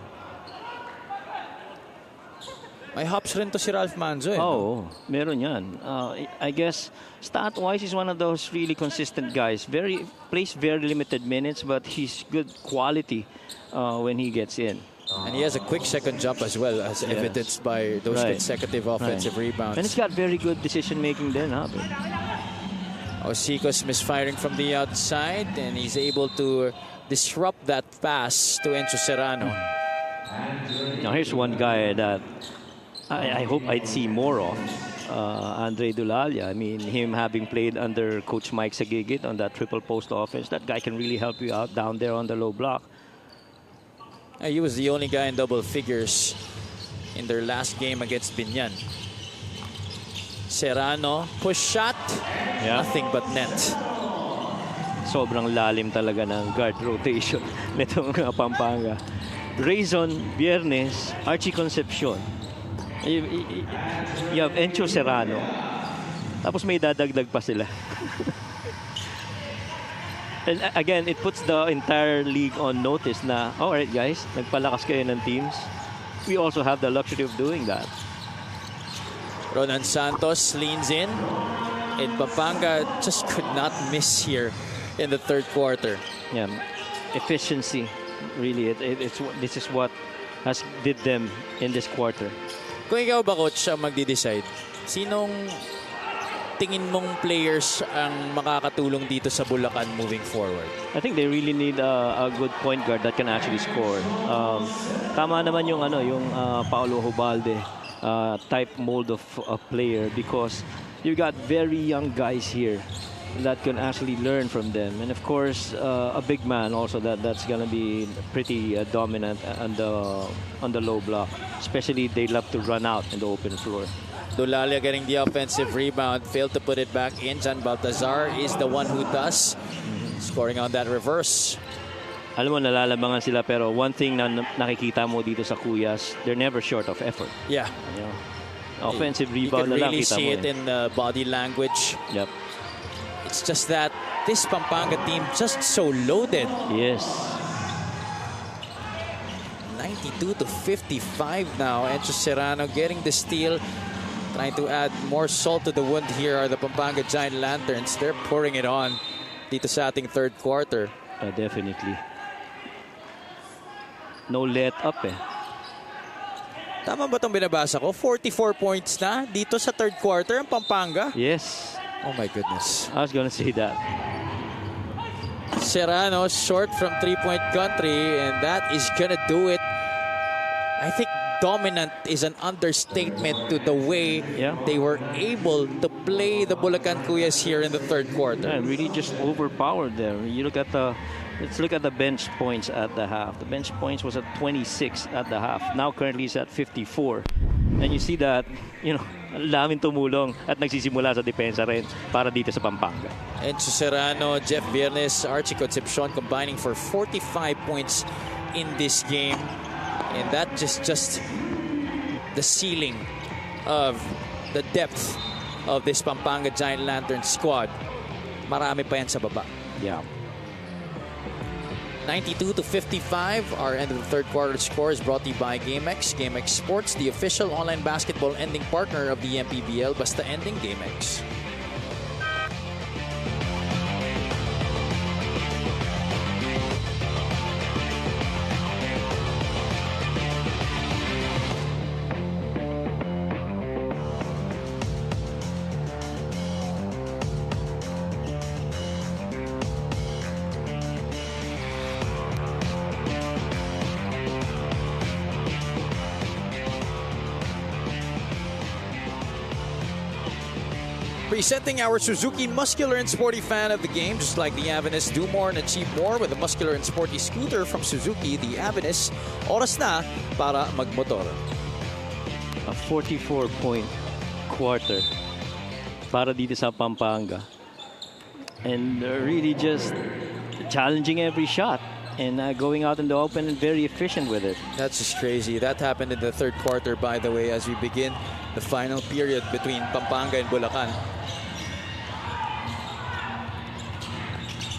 May hops rin to si Ralph Manzo.
Oh, meron yan. I guess stat-wise, he's one of those really consistent guys. Plays very limited minutes, but he's good quality when he gets in.
And he has a quick second jump as well, as evidenced by those consecutive offensive rebounds.
And he's got very good decision-making then.
Osicos misfiring from the outside, and he's able to disrupt that pass to Enzo Serrano.
Now, here's one guy that I hope I'd see more of. Andre Dulalia. I mean, him having played under Coach Mike Sagigit on that triple post offense, that guy can really help you out down there on the low block.
He was the only guy in double figures in their last game against Binyan. Serrano, push shot, nothing but net.
Sobrang lalim talaga ng guard rotation nitong Pampanga. Rayzon Viernes, Archie Concepcion. You have Encho Serrano. Tapos may dadagdag pa sila. And again, it puts the entire league on notice na, all right guys, nagpalakas kayo ng teams. We also have the luxury of doing that.
Ronan Santos leans in. And Pampanga just could not miss here in the third quarter.
Yeah, efficiency, really. This is what has did them in this quarter.
Kung ikaw ba, coach, ang magdi-decide, sinong tingin mong players ang makakatulong dito sa Bulacan moving forward?
I think they really need a good point guard that can actually score. Tama naman yung Paulo Hubalde type mold of player, because you got very young guys here that can actually learn from them, and of course a big man also that's gonna be pretty dominant on the low block. Especially they love to run out in the open floor.
Dulalia getting the offensive rebound, failed to put it back in. Jan Baltazar is the one who does, scoring on that reverse.
Alam mo, nalalabangan sila, pero one thing na nakikita mo dito sa Kuyas, they're never short of effort.
Yeah.
You know, offensive rebound
you
na
can really
lang kita
see
mo.
it in body language.
Yep.
It's just that this Pampanga team just so loaded.
Yes.
92 to 55 now. Enzo Serrano getting the steal. Trying to add more salt to the wound here are the Pampanga Giant Lanterns. They're pouring it on dito sa ating third quarter.
Definitely. No let up
Tama ba itong binabasa ko? 44 points na dito sa third quarter ang Pampanga?
Yes.
Oh my goodness.
I was gonna say that.
Serrano short from three-point country, and that is gonna do it. I think dominant is an understatement to the way they were able to play the Bulacan Kuyas here in the third quarter.
Yeah, really just overpowered them. You look at let's look at the bench points at the half. The bench points was at 26 at the half. Now currently it's at 54. And you see that, daming tumulong at nagsisimula sa depensa rin para dito sa Pampanga.
Enzo Serrano, Jeff Viernes, Archie Concepcion combining for 45 points in this game. And that just the ceiling of the depth of this Pampanga Giant Lantern squad. Marami pa yan sa baba.
Yeah.
92 to 55. Our end of the third quarter score is brought to you by GameX. GameX Sports, the official online basketball ending partner of the MPBL. Basta ending GameX. Presenting our Suzuki Muscular and Sporty fan of the game. Just like the Avenus, do more and achieve more with the Muscular and Sporty scooter from Suzuki, the Avenus. Oras na para magmotor.
A 44-point quarter para dito sa Pampanga. And really just challenging every shot. And going out in the open and very efficient with it.
That's just crazy. That happened in the third quarter, by the way, as we begin the final period between Pampanga and Bulacan.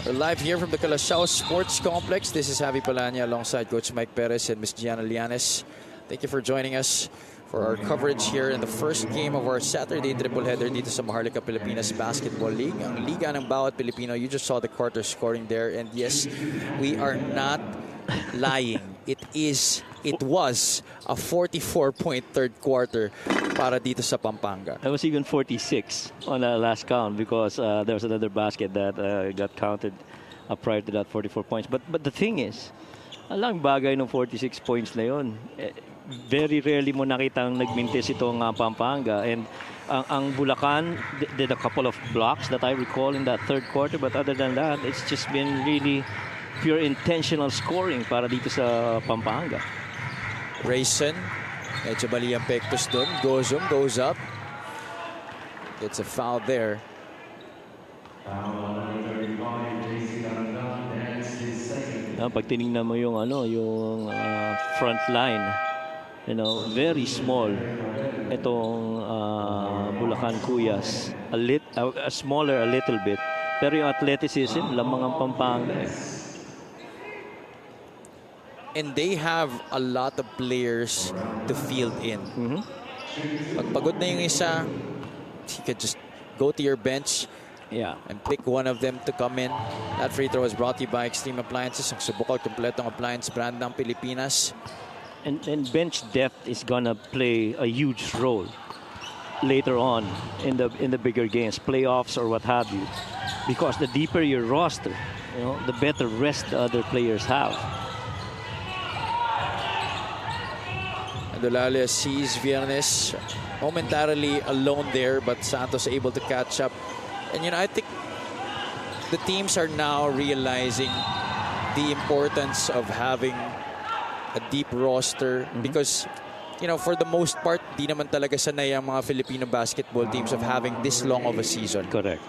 We're live here from the Calasiao Sports Complex. This is Javi Palanya alongside Coach Mike Perez and Ms. Gianna Lianes. Thank you for joining us for our coverage here in the first game of our Saturday triple header dito sa Maharlika Pilipinas Basketball League. Ang liga ng bawat Pilipino. You just saw the quarter scoring there. And yes, we are not lying. It was a 44-point third quarter para dito sa Pampanga.
I was even 46 on the last count because there was another basket that got counted prior to that 44 points. But the thing is, alang bagay ng 46 points na yun. Very rarely mo nakitang nagmintis itong Pampanga. And ang Bulacan did a couple of blocks that I recall in that third quarter. But other than that, it's just been really pure intentional scoring para dito sa Pampanga.
Rayson, medyo mali ang pektos dun. Gozum goes up. Gets a foul there.
Pag tinignan mo yung front line, very small itong Bulacan Cuyas. Smaller a little bit. Pero yung athleticism, lamang ang Pampanga.
And they have a lot of players to field in. Pag pagod na yung isa, you could just go to your bench and pick one of them to come in. That free throw was brought to you by Extreme Appliances. Ang subukal, kompletong appliance brand ng Pilipinas.
And bench depth is gonna play a huge role later on in the bigger games, playoffs or what have you. Because the deeper your roster, the better rest the other players have.
Adolalia sees Viernes momentarily alone there, but Santos able to catch up. And I think the teams are now realizing the importance of having a deep roster because for the most part, di naman talaga sanay ang mga Filipino basketball teams of having this long of a season.
Correct.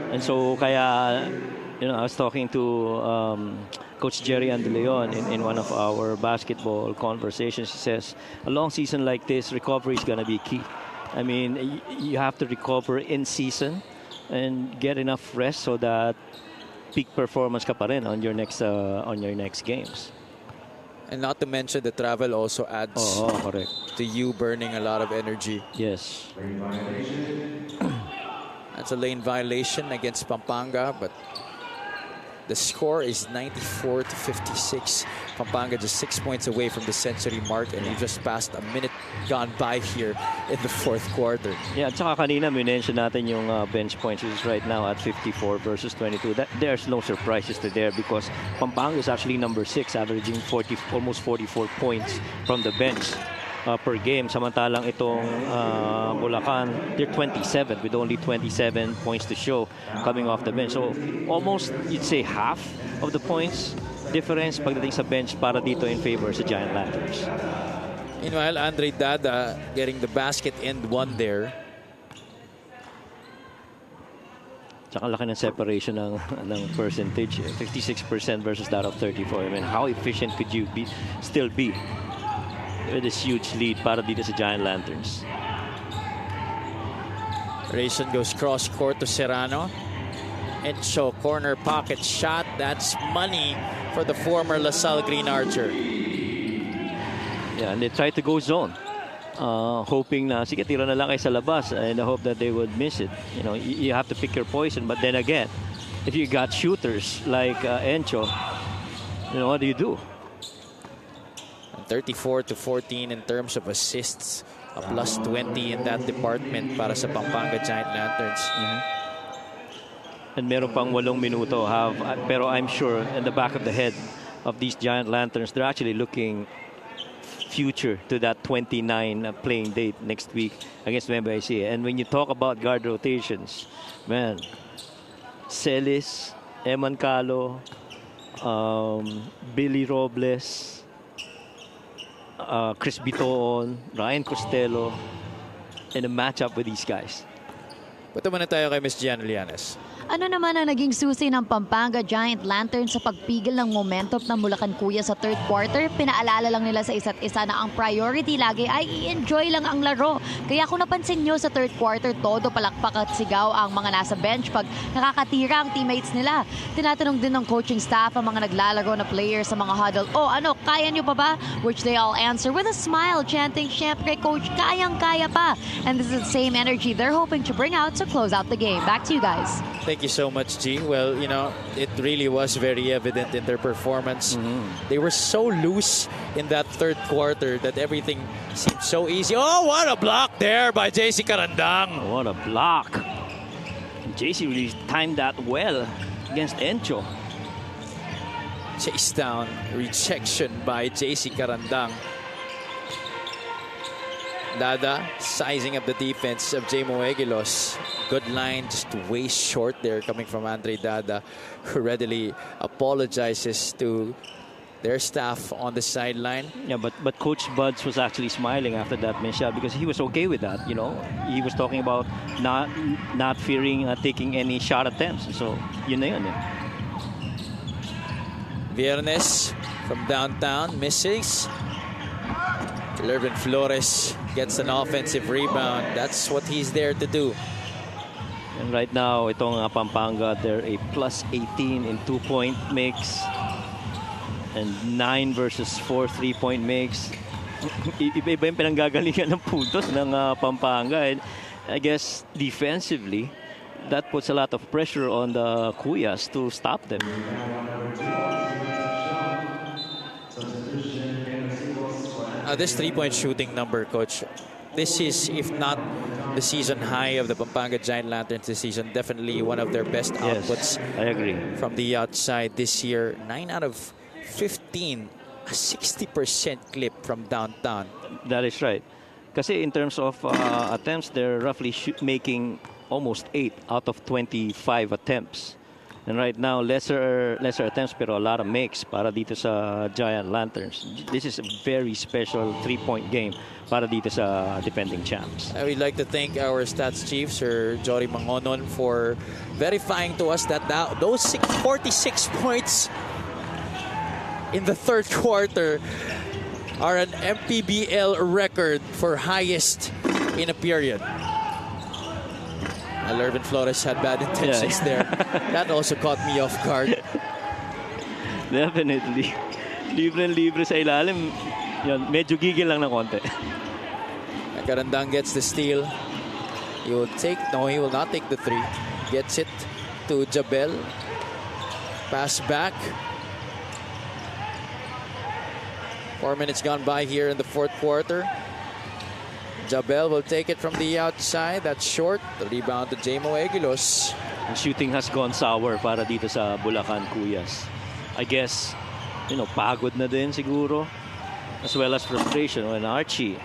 And so kaya I was talking to Coach Jerry Andeleon in one of our basketball conversations. He says a long season like this, recovery is going to be key. I mean, you have to recover in season and get enough rest so that peak performance ka pa rin on your next games.
And not to mention the travel also adds
correct.
to you burning a lot of energy.
Yes.
That's a lane violation against Pampanga, but the score is 94-56. Pampanga just 6 points away from the century mark, and you just passed a minute gone by here in the fourth quarter.
Yeah, at saka kanina mention natin yung bench points, which is right now at 54 versus 22. There's no surprises there because Pampanga is actually number 6, averaging almost 44 points from the bench per game. Samantalang itong Bulacan, they're 27 with only 27 points to show coming off the bench. So almost, you'd say, half of the points difference pagdating sa bench para dito in favor sa Giant Lanterns.
Meanwhile, Andre Dada getting the basket and one there.
Tsaka laki ng separation ng percentage. 56% versus that of 34. I mean, how efficient could you still be with this huge lead para dito sa Giant Lanterns?
Rayson goes cross court to Serrano. Encho corner pocket shot. That's money for the former LaSalle Green Archer.
Yeah, and they try to go zone. Hoping na, sige, tira na lang kayo sa labas. And I hope that they would miss it. You have to pick your poison. But then again, if you got shooters like Encho, what do you do?
34-14 in terms of assists. A plus 20 in that department para sa Pampanga Giant Lanterns.
And meron pang 8 minuto. Pero I'm sure in the back of the head of these Giant Lanterns, they're actually looking future to that 29 playing date next week against Nueva Ecija. And when you talk about guard rotations, man, Celis, Eman Calo, Billy Robles, Chris Bitoon, Ryan Costello, in a matchup with these guys.
Punta muna tayo kay Miss Gian Lianes.
Ano naman ang naging susi ng Pampanga Giant Lantern sa pagpigil ng momentum ng Bulacan Kuya sa third quarter? Pinaalala lang nila sa isa't isa na ang priority lagi ay i-enjoy lang ang laro. Kaya kung napansin nyo sa third quarter, todo palakpak at sigaw ang mga nasa bench pag nakakatira ang teammates nila. Tinatanong din ng coaching staff ang mga naglalaro na players sa mga huddle, "Oh, ano, kaya nyo pa ba?" Which they all answer with a smile, chanting, "Syempre, coach, kayang-kaya pa." And this is the same energy they're hoping to bring out to close out the game. Back to you guys.
Thank you so much, G. Well, you know, it really was very evident in their performance. They were so loose in that third quarter that everything seemed so easy. Oh, what a block there by JC Carandang.
What a block. JC really timed that well against Encho.
Chase down, rejection by JC Carandang. Dada sizing up the defense of J. Moeguilos. Good line, just way short there coming from Andre Dada, who readily apologizes to their staff on the sideline.
Yeah, but Coach Buds was actually smiling after that shot because he was okay with that. You know, he was talking about not fearing taking any shot attempts. So yun na yun.
Viernes from downtown misses. Lervin Flores gets an offensive rebound. That's what he's there to do.
And right now, itong Pampanga, they're a plus 18 in 2-point mix and 9 versus 4 3-point mix. Iba-iba yung pinanggagalingan ng puntos ng Pampanga. And I guess defensively, that puts a lot of pressure on the Kuyas to stop them.
This 3-point shooting number, Coach, this is, if not the season high of the Pampanga Giant Lanterns this season, definitely one of their best outputs.
I agree.
From the outside this year. 9 out of 15, a 60% clip from downtown.
That is right. Kasi in terms of attempts, they're roughly making almost 8 out of 25 attempts. And right now, lesser attempts pero a lot of makes para dito sa Giant Lanterns. This is a very special 3-point game para dito sa defending champs.
I would like to thank our stats chief, Sir Jory Mangonon, for verifying to us that those 46 points in the third quarter are an MPBL record for highest in a period. Lervin Flores had bad intentions there. That also caught me off guard.
Definitely. Libre sa ilalim. Yan, medyo gigil lang ng konti.
Carandang gets the steal. He will not take the 3. Gets it to Jabel. Pass back. 4 minutes gone by here in the fourth quarter. Jabel will take it from the outside. That's short. The rebound to J. Moeguilos.
The shooting has gone sour para dito sa Bulacan Kuyas. I guess, pagod na din siguro. As well as frustration when Archie.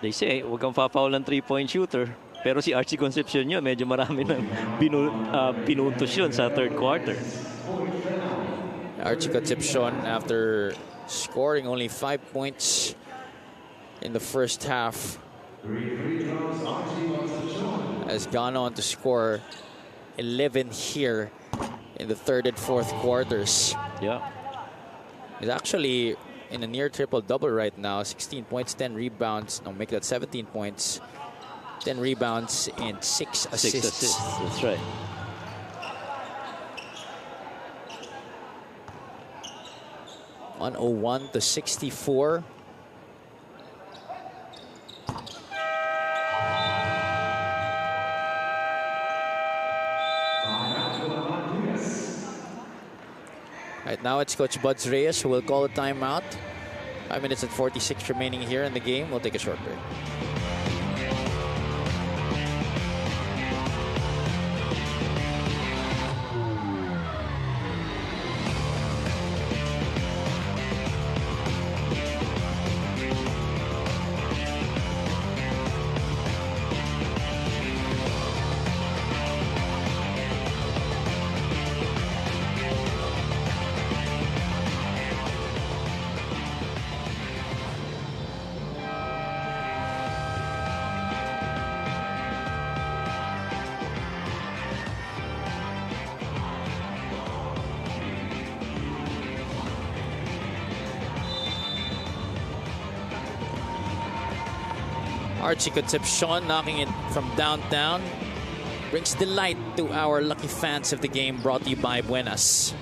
They say, huwag kang fa-foul ng 3-point shooter. Pero si Archie Concepcion yun, medyo marami nang pinuntos yun sa third quarter.
Archie Concepcion, after scoring only 5 points in the first half, has gone on to score 11 here in the third and fourth quarters.
Yeah.
He's actually in a near triple-double right now. 16 points, 10 rebounds. No, make that 17 points, 10 rebounds, and 6 assists.
That's right.
(101-64). Right now, it's Coach Buds Reyes who will call a timeout. 5 minutes and 46 remaining here in the game. We'll take a short break. Archie Concepcion knocking it from downtown. Brings delight to our lucky fans of the game, brought to you by Buenas.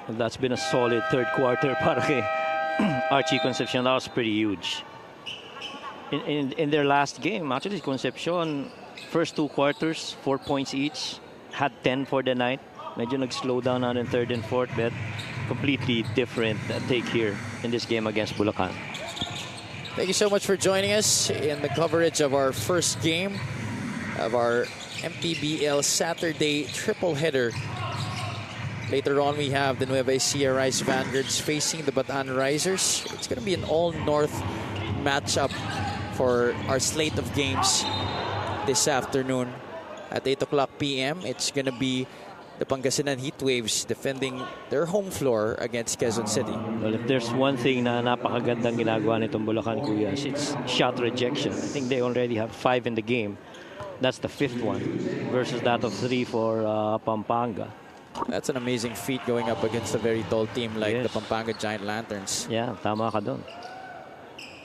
And that's been a solid third quarter para kay Archie Concepcion. That was pretty huge. In their last game, actually, Concepcion, first 2 quarters, 4 points each, had 10 for the night. Medyo nag-slow down on in third and fourth, but completely different take here in this game against Bulacan.
Thank you so much for joining us in the coverage of our first game of our MPBL Saturday triple header. Later on, we have the Nueva Ecija Rice Vanguards facing the Bataan Risers. It's going to be an all-north matchup for our slate of games this afternoon at 8 o'clock p.m. It's going to be the Pangasinan Heatwaves defending their home floor against Quezon City.
Well, if there's one thing na napakagandang ginagawa nitong Bulacan, Kuyas, it's shot rejection. I think they already have 5 in the game. That's the 5th one versus that of 3 for Pampanga.
That's an amazing feat going up against a very tall team like the Pampanga Giant Lanterns.
Yeah, tama ka dun.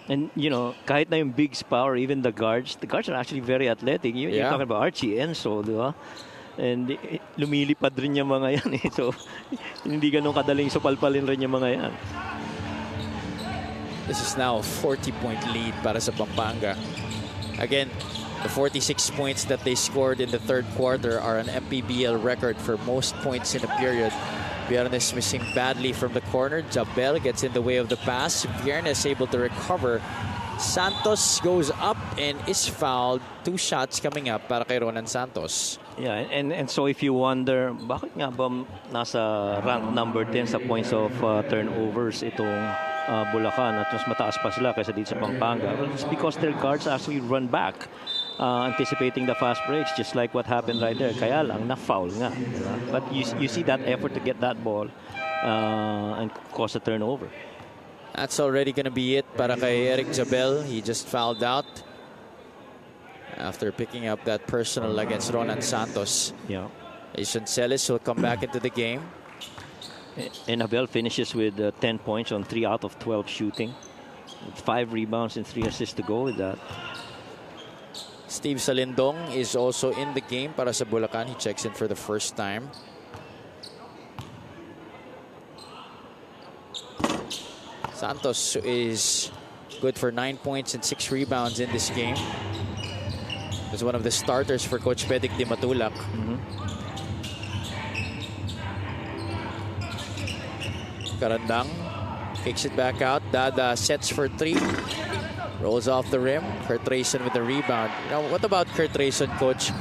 And, you know, kahit na yung Big's power, even the guards are actually very athletic. You're talking about Archie, Enzo, di ba? And lumilipad rin yung mga yan eh. So, hindi ganun kadaling supalpalin rin yung mga yan.
This is now a 40-point lead para sa Pampanga. Again, the 46 points that they scored in the third quarter are an MPBL record for most points in a period. Viernes missing badly from the corner. Jabel gets in the way of the pass. Viernes able to recover. Santos goes up and is fouled. 2 shots coming up para kay Ronan Santos.
Yeah, and so if you wonder, bakit nga ba nasa rank number 10 sa points of turnovers itong Bulacan at mas mataas pa sila kaysa dito sa Pampanga? Well, it's because their guards actually run back, anticipating the fast breaks, just like what happened right there. Kaya lang, na-foul nga. Diba? But you see that effort to get that ball and cause a turnover.
That's already going to be it para kay Eric Jabel. He just fouled out after picking up that personal against Ronan Santos.
Yeah.
Jason Celis will come back into the game.
And Abel finishes with 10 points on 3 out of 12 shooting. With 5 rebounds and 3 assists to go with that.
Steve Salindong is also in the game para sa Bulacan. He checks in for the first time. Santos is good for 9 points and 6 rebounds in this game. He's one of the starters for Coach Pedic Di Matulak. Karandang kicks it back out. Dada sets for 3. Rolls off the rim. Kurt Rayson with the rebound. Now, what about Kurt Rayson, Coach?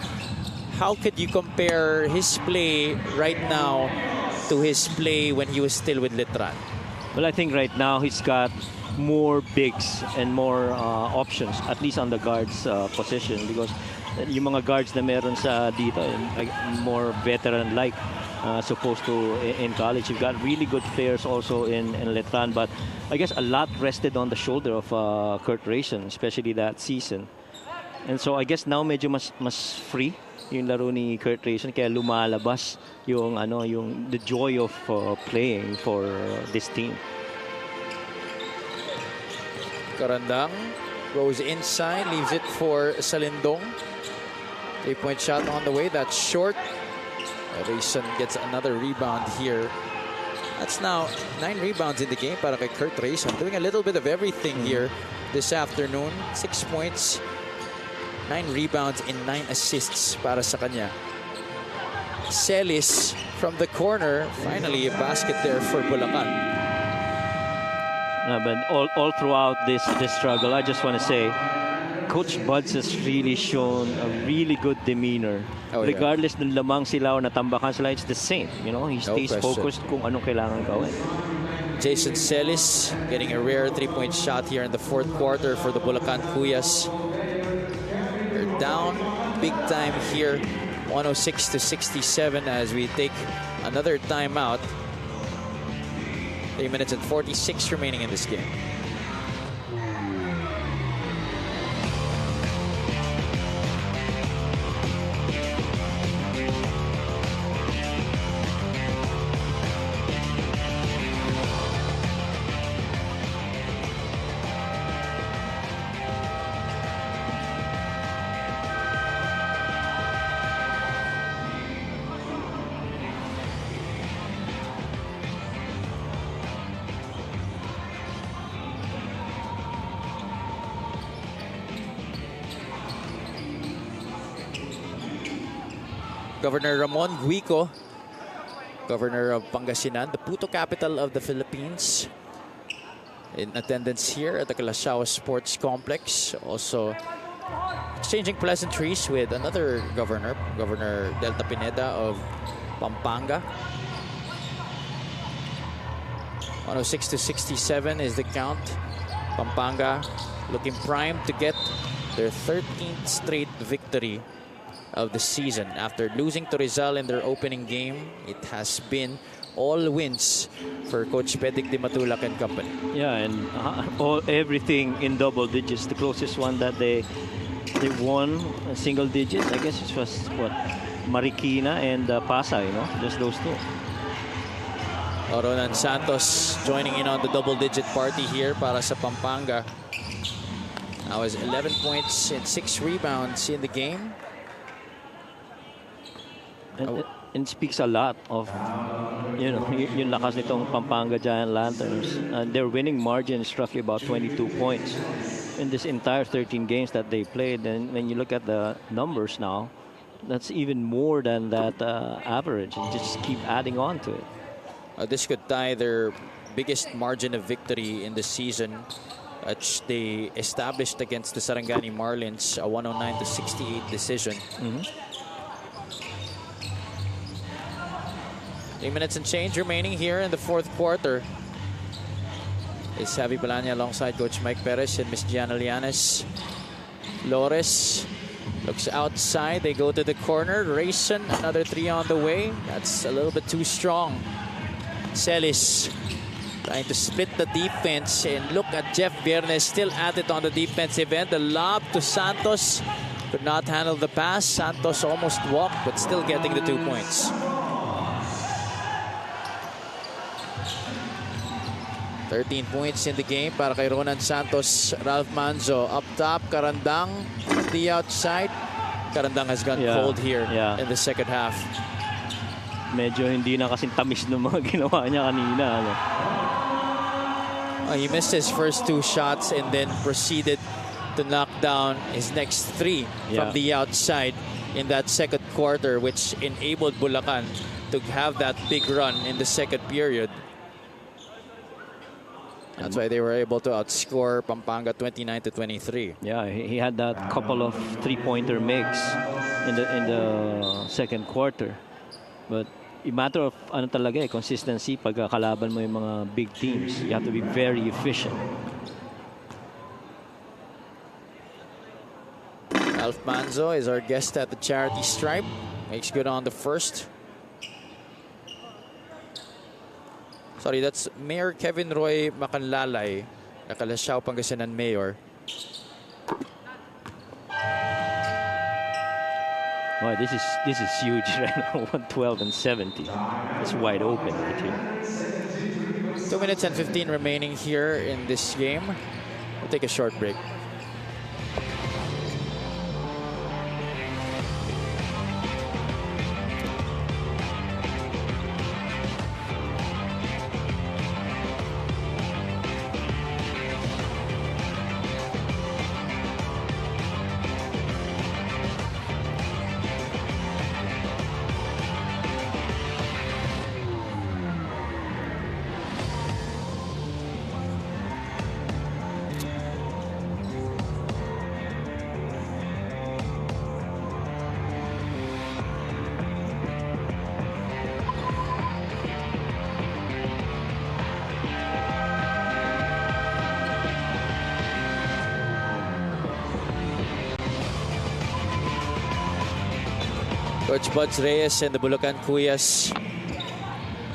How could you compare his play right now to his play when he was still with Letran?
Well, I think right now he's got more bigs and more options, at least on the guards position, because yung mga guards na meron sa dito, more veteran-like, supposed to in college. You've got really good players also in Letran, but I guess a lot rested on the shoulder of Kurt Rayson, especially that season. And so I guess now medyo mas free yung laro ni Kurt Rayson, kaya lumalabas yung the joy of playing for this team.
Karandang goes inside, leaves it for Salindong. 3-point shot on the way. That's short. Rayson gets another rebound here. That's now 9 rebounds in the game para kay Kurt Rayson. Doing a little bit of everything here this afternoon. 6 points, 9 rebounds, and 9 assists para sa kanya. Celis from the corner. Finally, a basket there for Bulacan.
But all throughout this struggle, I just want to say, Coach Buds has really shown a really good demeanor. Regardless ng lamang sila o natambakan sila, it's the same. You know, he stays focused kung anong kailangan gawin.
Jason Celis getting a rare 3-point shot here in the fourth quarter for the Bulacan Cuyas. They're down big time here, 106-67 as we take another timeout. 3 minutes and 46 remaining in this game. Governor Ramon Guico, Governor of Pangasinan, the Puto capital of the Philippines, in attendance here at the Calasiao Sports Complex. Also exchanging pleasantries with another governor, Governor Delta Pineda of Pampanga. 106-67 is the count. Pampanga looking primed to get their 13th straight victory of the season. After losing to Rizal in their opening game, it has been all wins for Coach Pedic Di Matulac and company.
Yeah, and everything in double digits. The closest one that they won single digits, I guess it was what, Marikina and Pasay, just those two.
Ronan Santos joining in on the double-digit party here para sa Pampanga. Now has 11 points and 6 rebounds in the game.
And speaks a lot of, yung lakas nitong Pampanga Giant Lanterns. Their winning margin is roughly about 22 points in this entire 13 games that they played. And when you look at the numbers now, that's even more than that average. And just keep adding on to it.
This could tie their biggest margin of victory in the season, which they established against the Sarangani Marlins, a 109-68 decision. 3 minutes and change remaining here in the fourth quarter. Is Javi Balanya alongside Coach Mike Perez and Miss Gianna Lianes. Flores looks outside. They go to the corner. Rayson, another three on the way. That's a little bit too strong. Celis trying to split the defense, and look at Jeff Viernes still at it on the defensive end. The lob to Santos, could not handle the pass. Santos almost walked, but still getting the 2 points. 13 points in the game para kay Ronan Santos. Ralph Manzo up top. Karandang at the outside. Karandang has gone cold here in the second half.
Medyo hindi na kasing tamis ng mga ginawa niya kanina.
He missed his first 2 shots and then proceeded to knock down his next 3 from the outside in that second quarter, which enabled Bulacan to have that big run in the second period. That's why they were able to outscore Pampanga 29-23.
Yeah, he had that couple of three-pointer makes in the second quarter. But a matter of consistency pag kalaban mo yung mga big teams. You have to be very efficient.
Ralph Manzo is our guest at the charity stripe. Makes good on the first. Sorry, that's Mayor Kevin Roy Macanlalay, the Calasiao Pangasinan Mayor.
Wow, this is huge right now. 112-70. It's wide open right here.
2 minutes and 15 remaining here in this game. We'll take a short break. Coach Buds Reyes and the Bulacan Kuyas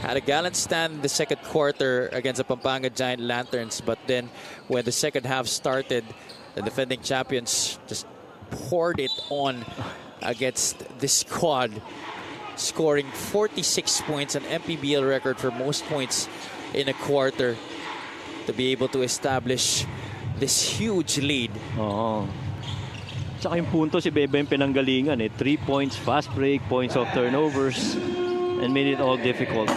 had a gallant stand in the second quarter against the Pampanga Giant Lanterns, but then when the second half started, the defending champions just poured it on against this squad, scoring 46 points, an MPBL record for most points in a quarter, to be able to establish this huge lead.
Tsaka yung punto si Bebe yung pinanggalingan 3 points, fast break, points of turnovers, and made it all difficult.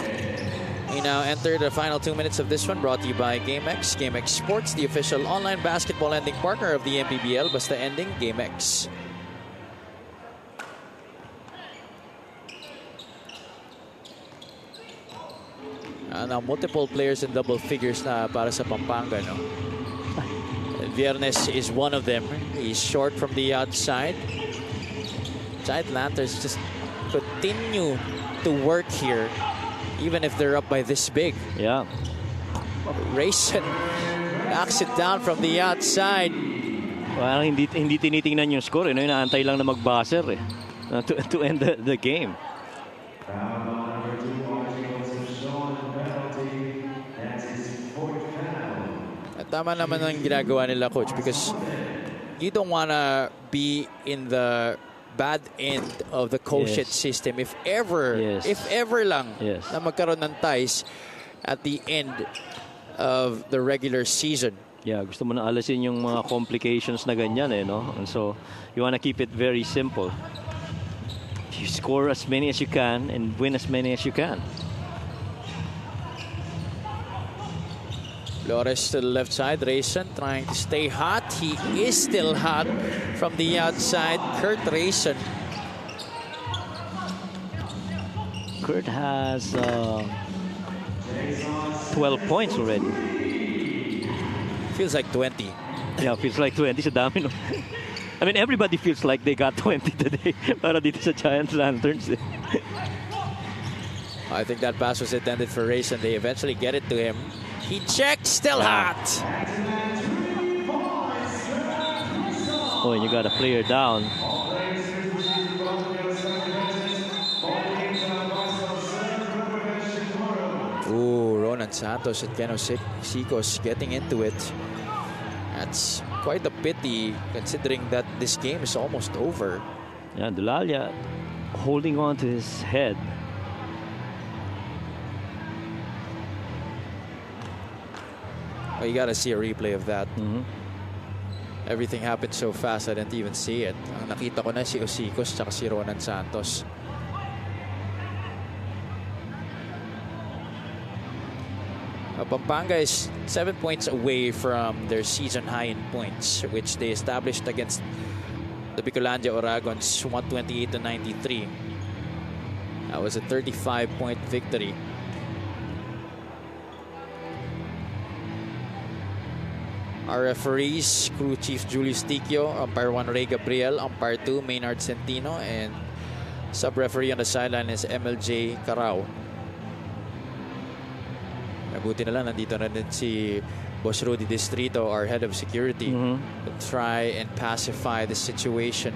We now enter the final 2 minutes of this one, brought to you by GameX. GameX Sports, the official online basketball lending partner of the MPBL. Basta ending, GameX. now multiple players in double figures na para sa Pampanga, no? Viernes is one of them. He's short from the outside. Giant Lanterns just continue to work here, even if they're up by this big.
Yeah.
Rayson knocks it down from the outside.
Well, hindi tinitingnan yung score. Inaantay lang na mag-buzzer to end the game.
At tama naman ang ginagawa nila, Coach, because you don't wanna be in the bad end of the quotient system if ever lang na magkaroon ng ties at the end of the regular season.
Yeah, gusto mo na alasin yung mga complications na ganyan no? And so you want to keep it very simple. You score as many as you can and win as many as you can.
Flores to the left side. Rayson trying to stay hot. He is still hot from the outside. Kurt Rayson.
Kurt has 12 points already.
Feels like 20.
Yeah, feels like 20 sa dami, no? I mean, everybody feels like they got 20 today para dito sa Giant Lanterns.
I think that pass was intended for Rayson. They eventually get it to him. He checks, still hot.
Oh, and you got a player down.
Ooh, Ronan Santos and Keno Sicos getting into it. That's quite a pity considering that this game is almost over.
Yeah, Dulalia holding on to his head.
Oh, you gotta see a replay of that. Everything happened so fast, I didn't even see it. Ang nakita ko na si Osicos at si Ronan Santos. Pampanga is 7 points away from their season high in points, which they established against the Bicolandia Oragons 128-93. That was a 35-point victory. Our referees, Crew Chief Julius Tiquio, Umpire 1 Ray Gabriel, Umpire 2 Maynard Centino, and sub-referee on the sideline is MLJ Carao. Mabuti na lang, nandito na din si Boss Rudy Distrito, our head of security, to try and pacify the situation.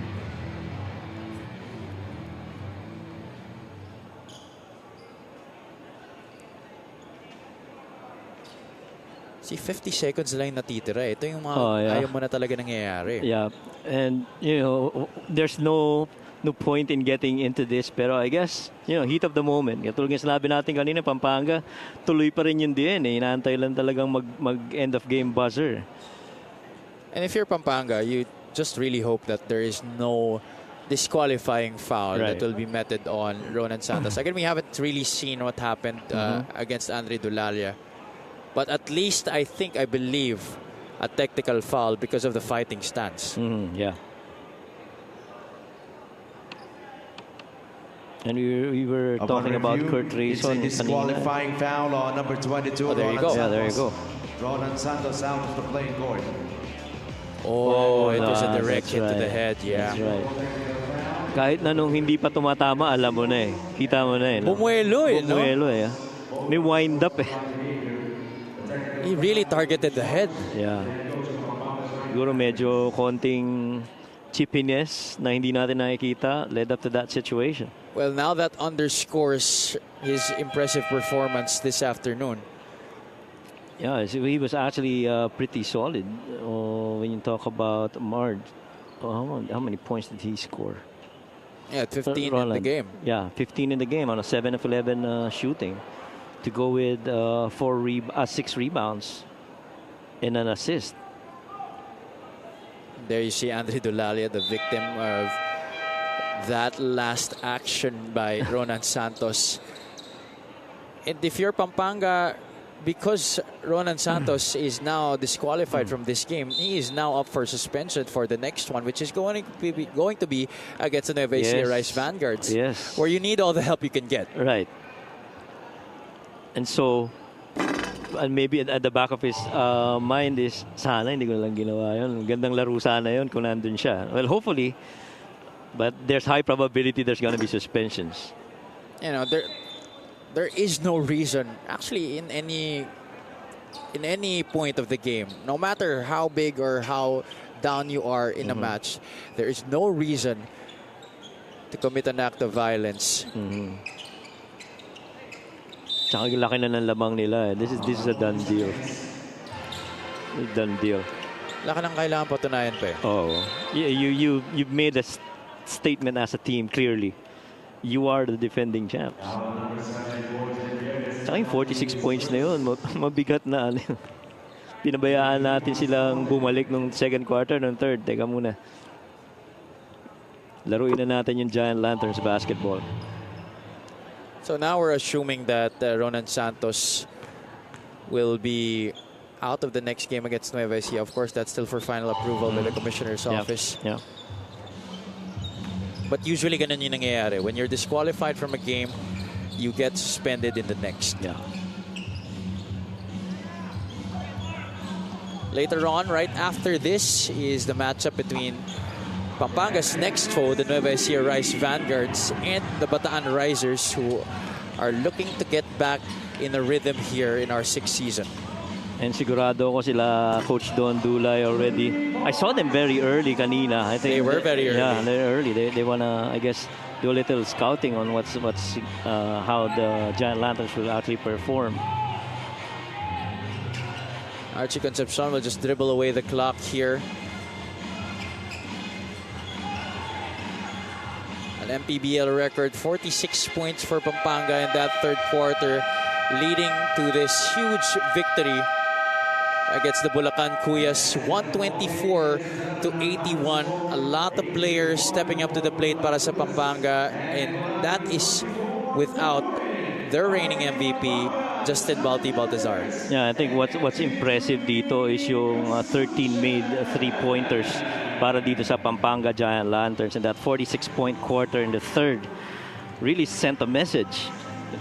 See, 50 seconds lang yung natitira. Ito yung mga ayaw mo na talaga nangyayari.
Yeah, and you know, there's no point in getting into this, pero I guess, you know, heat of the moment. Katulad ng sinabi natin kanina, Pampanga, tuloy pa rin yung din. Inaantay lang talagang mag-end of game buzzer.
And if you're Pampanga, you just really hope that there is no disqualifying foul that will be meted on Ronan Santos. Again, we haven't really seen what happened against Andre Dulalia. But at least I believe a technical foul because of the fighting stance.
Yeah. And we were talking about Kurt Rayson.
It's a disqualifying foul on number 22.
Oh, there you go.
Yeah, there you go.
Ronan Santos out of the playing court.
Oh, it was a direct hit to the head. Yeah.
That's right. Kahit na nung hindi pa tumatama, alam mo na Kita mo na no?
Bumuelo no?
Bumuelo May wind up
He really targeted the head.
Yeah. Siguro medyo konting chippiness na hindi natin nakikita led up to that situation.
Well, now that underscores his impressive performance this afternoon.
Yeah, he was actually pretty solid. When you talk about Mard, how many points did he score?
Yeah, 15 in the game.
Yeah, 15 in the game on a 7 of 11 shooting. To go with 6 rebounds and an assist.
There you see Andre Dulalia, the victim of that last action by Ronan Santos. And if you're Pampanga, because Ronan Santos is now disqualified from this game, he is now up for suspension for the next one, which is going to be against the Nueva Ecija Rice Vanguards,
where
you need all the help you can get.
Right. And so And maybe at the back of his mind is, sana hindi ko na lang ginawa yun. Gandang laro sana yun kung nandun siya. Well, hopefully, but there's high probability there's gonna be suspensions.
You know, there is no reason, actually, in any point of the game, no matter how big or how down you are in a match, there is no reason to commit an act of violence.
Tsaka laki na ng lamang nila. This is a done deal. A done deal.
Laki nang kailangan patunayan pa eh.
Oh, you've made a statement as a team clearly. You are the defending champs. Tsaka yung 46 points na yun, mabigat na. Pinabayaan natin silang bumalik nung second quarter, nung third. Teka muna. Laruin na natin yung Giant Lanterns basketball.
So now we're assuming that Ronan Santos will be out of the next game against Nueva Ecija. Of course, that's still for final approval by the commissioner's office.
Yeah.
But usually ganun yung nangyayari. When you're disqualified from a game, you get suspended in the next.
Yeah.
Later on, right after this, is the matchup between Pampanga's next foe, the Nueva Ecija Rice Vanguards, and the Bataan Risers, who are looking to get back in a rhythm here in our 6th season.
And sigurado ko sila Coach Don Dulay already. I saw them very early kanina. I think
They were very early.
Yeah, they're early. They wanna, I guess, do a little scouting on how the Giant Lanterns will actually perform.
Archie Concepcion will just dribble away the clock here. An MPBL record, 46 points for Pampanga in that third quarter, leading to this huge victory against the Bulacan Cuyas, 124-81. A lot of players stepping up to the plate para sa Pampanga, and that is without their reigning MVP, Justin Balti Baltazar.
Yeah, I think what's impressive dito is yung 13 made three-pointers para dito sa Pampanga Giant Lanterns, and that 46-point quarter in the third really sent a message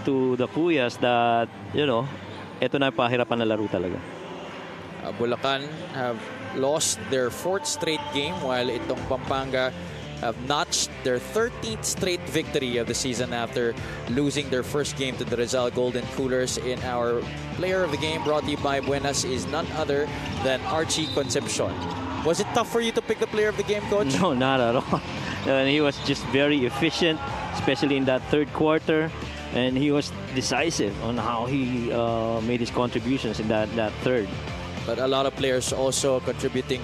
to the Cuyas that, you know, ito na pahirapan na laro talaga.
Bulacan have lost their 4th straight game, while itong Pampanga have notched their 13th straight victory of the season after losing their first game to the Rizal Golden Coolers. In our player of the game, brought to you by Buenas, is none other than Archie Concepcion. Was it tough for you to pick the player of the game, Coach?
No, not at all. And he was just very efficient, especially in that third quarter. And he was decisive on how he made his contributions in that third.
But a lot of players also contributing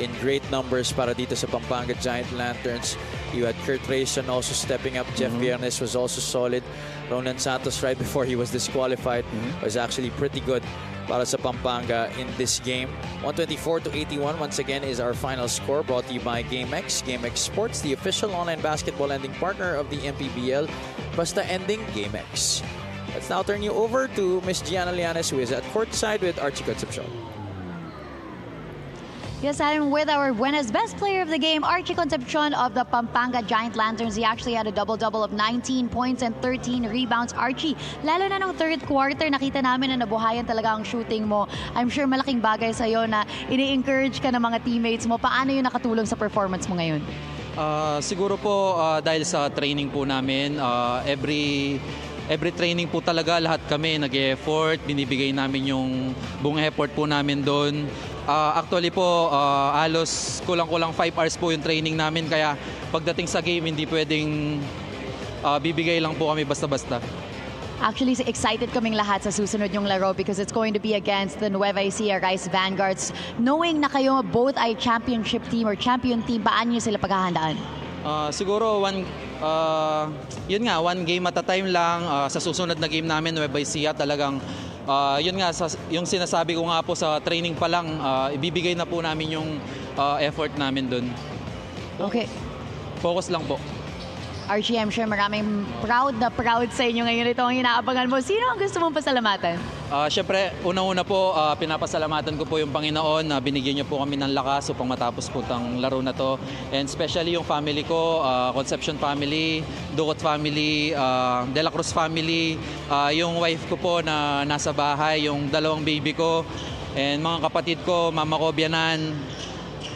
in great numbers para dito sa Pampanga Giant Lanterns. You had Kurt Rayson also stepping up. Jeff Viernes was also solid. Ronan Santos, right before he was disqualified, was actually pretty good para sa Pampanga in this game. 124-81 once again is our final score, brought to you by GameX. GameX Sports, the official online basketball lending partner of the MPBL. Basta ending GameX. Let's now turn you over to Miss Gianna Lianes, who is at courtside with Archie Concepcion.
Yes, I'm with our Buenas best player of the game, Archie Concepcion of the Pampanga Giant Lanterns. He actually had a double-double of 19 points and 13 rebounds. Archie, lalo na nung third quarter, nakita namin na nabuhayan talaga ang shooting mo. I'm sure malaking bagay sa'yo na ini-encourage ka ng mga teammates mo. Paano yun nakatulong sa performance mo ngayon?
Siguro po dahil sa training po namin, every training po talaga lahat kami nag-effort, binibigay namin yung buong effort po namin doon. Actually po, halos kulang-kulang 5 hours po yung training namin, kaya pagdating sa game hindi pwedeng bibigay lang po kami basta-basta.
Actually, excited kaming lahat sa susunod yung laro because it's going to be against the Nueva Ecija Rice Vanguards. Knowing na kayo both ay championship team or champion team, paano nyo sila paghahandaan?
Siguro yun nga, one game at a time lang. Sa susunod na game namin, Nueva Ecija, talagang yun nga, yung sinasabi ko nga po sa training pa lang, ibibigay na po namin yung effort namin dun.
Okay.
Focus lang po.
Archie, I'm sure maraming proud sa inyo ngayon. Ito ang inaabangan mo. Sino ang gusto mong pasalamatan?
Siyempre, unang-una po, pinapasalamatan ko po yung Panginoon na binigyan niyo po kami ng lakas upang matapos po itong laro na to. And especially yung family ko, Concepcion family, Ducot family, De La Cruz family, yung wife ko po na nasa bahay, yung dalawang baby ko, and mga kapatid ko, mama ko, biyanan,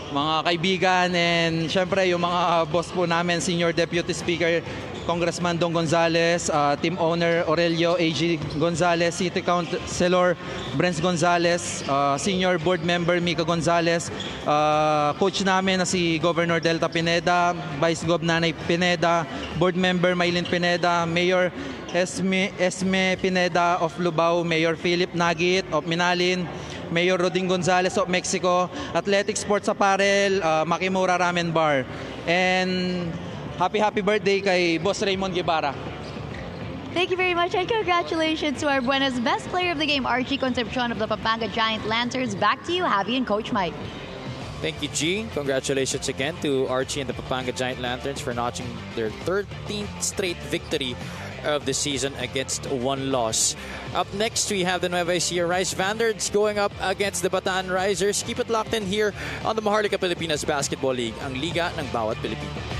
mga kaibigan, and syempre yung mga boss po namin, Senior Deputy Speaker Congressman Dong Gonzales, team owner Aurelio A.G. Gonzales, City Councilor Brens Gonzales, Senior Board Member Mika Gonzales, coach namin na si Governor Delta Pineda, Vice Gov Nanay Pineda, Board Member Maylin Pineda, Mayor Esme Pineda of Lubao, Mayor Philip Nagit of Minalin, Mayor Roding Gonzales of Mexico, Athletic Sports Apparel, Makimura Ramen Bar. And happy birthday kay Boss Raymond Guevara.
Thank you very much and congratulations to our Buenas best player of the game, Archie Concepcion of the Pampanga Giant Lanterns. Back to you, Javi and Coach Mike.
Thank you, G. Congratulations again to Archie and the Pampanga Giant Lanterns for notching their 13th straight victory of the season against one loss. Up next, we have the Nueva Ecija Rice Vanguards going up against the Bataan Risers. Keep it locked in here on the Maharlika Pilipinas Basketball League, ang liga ng bawat Pilipino.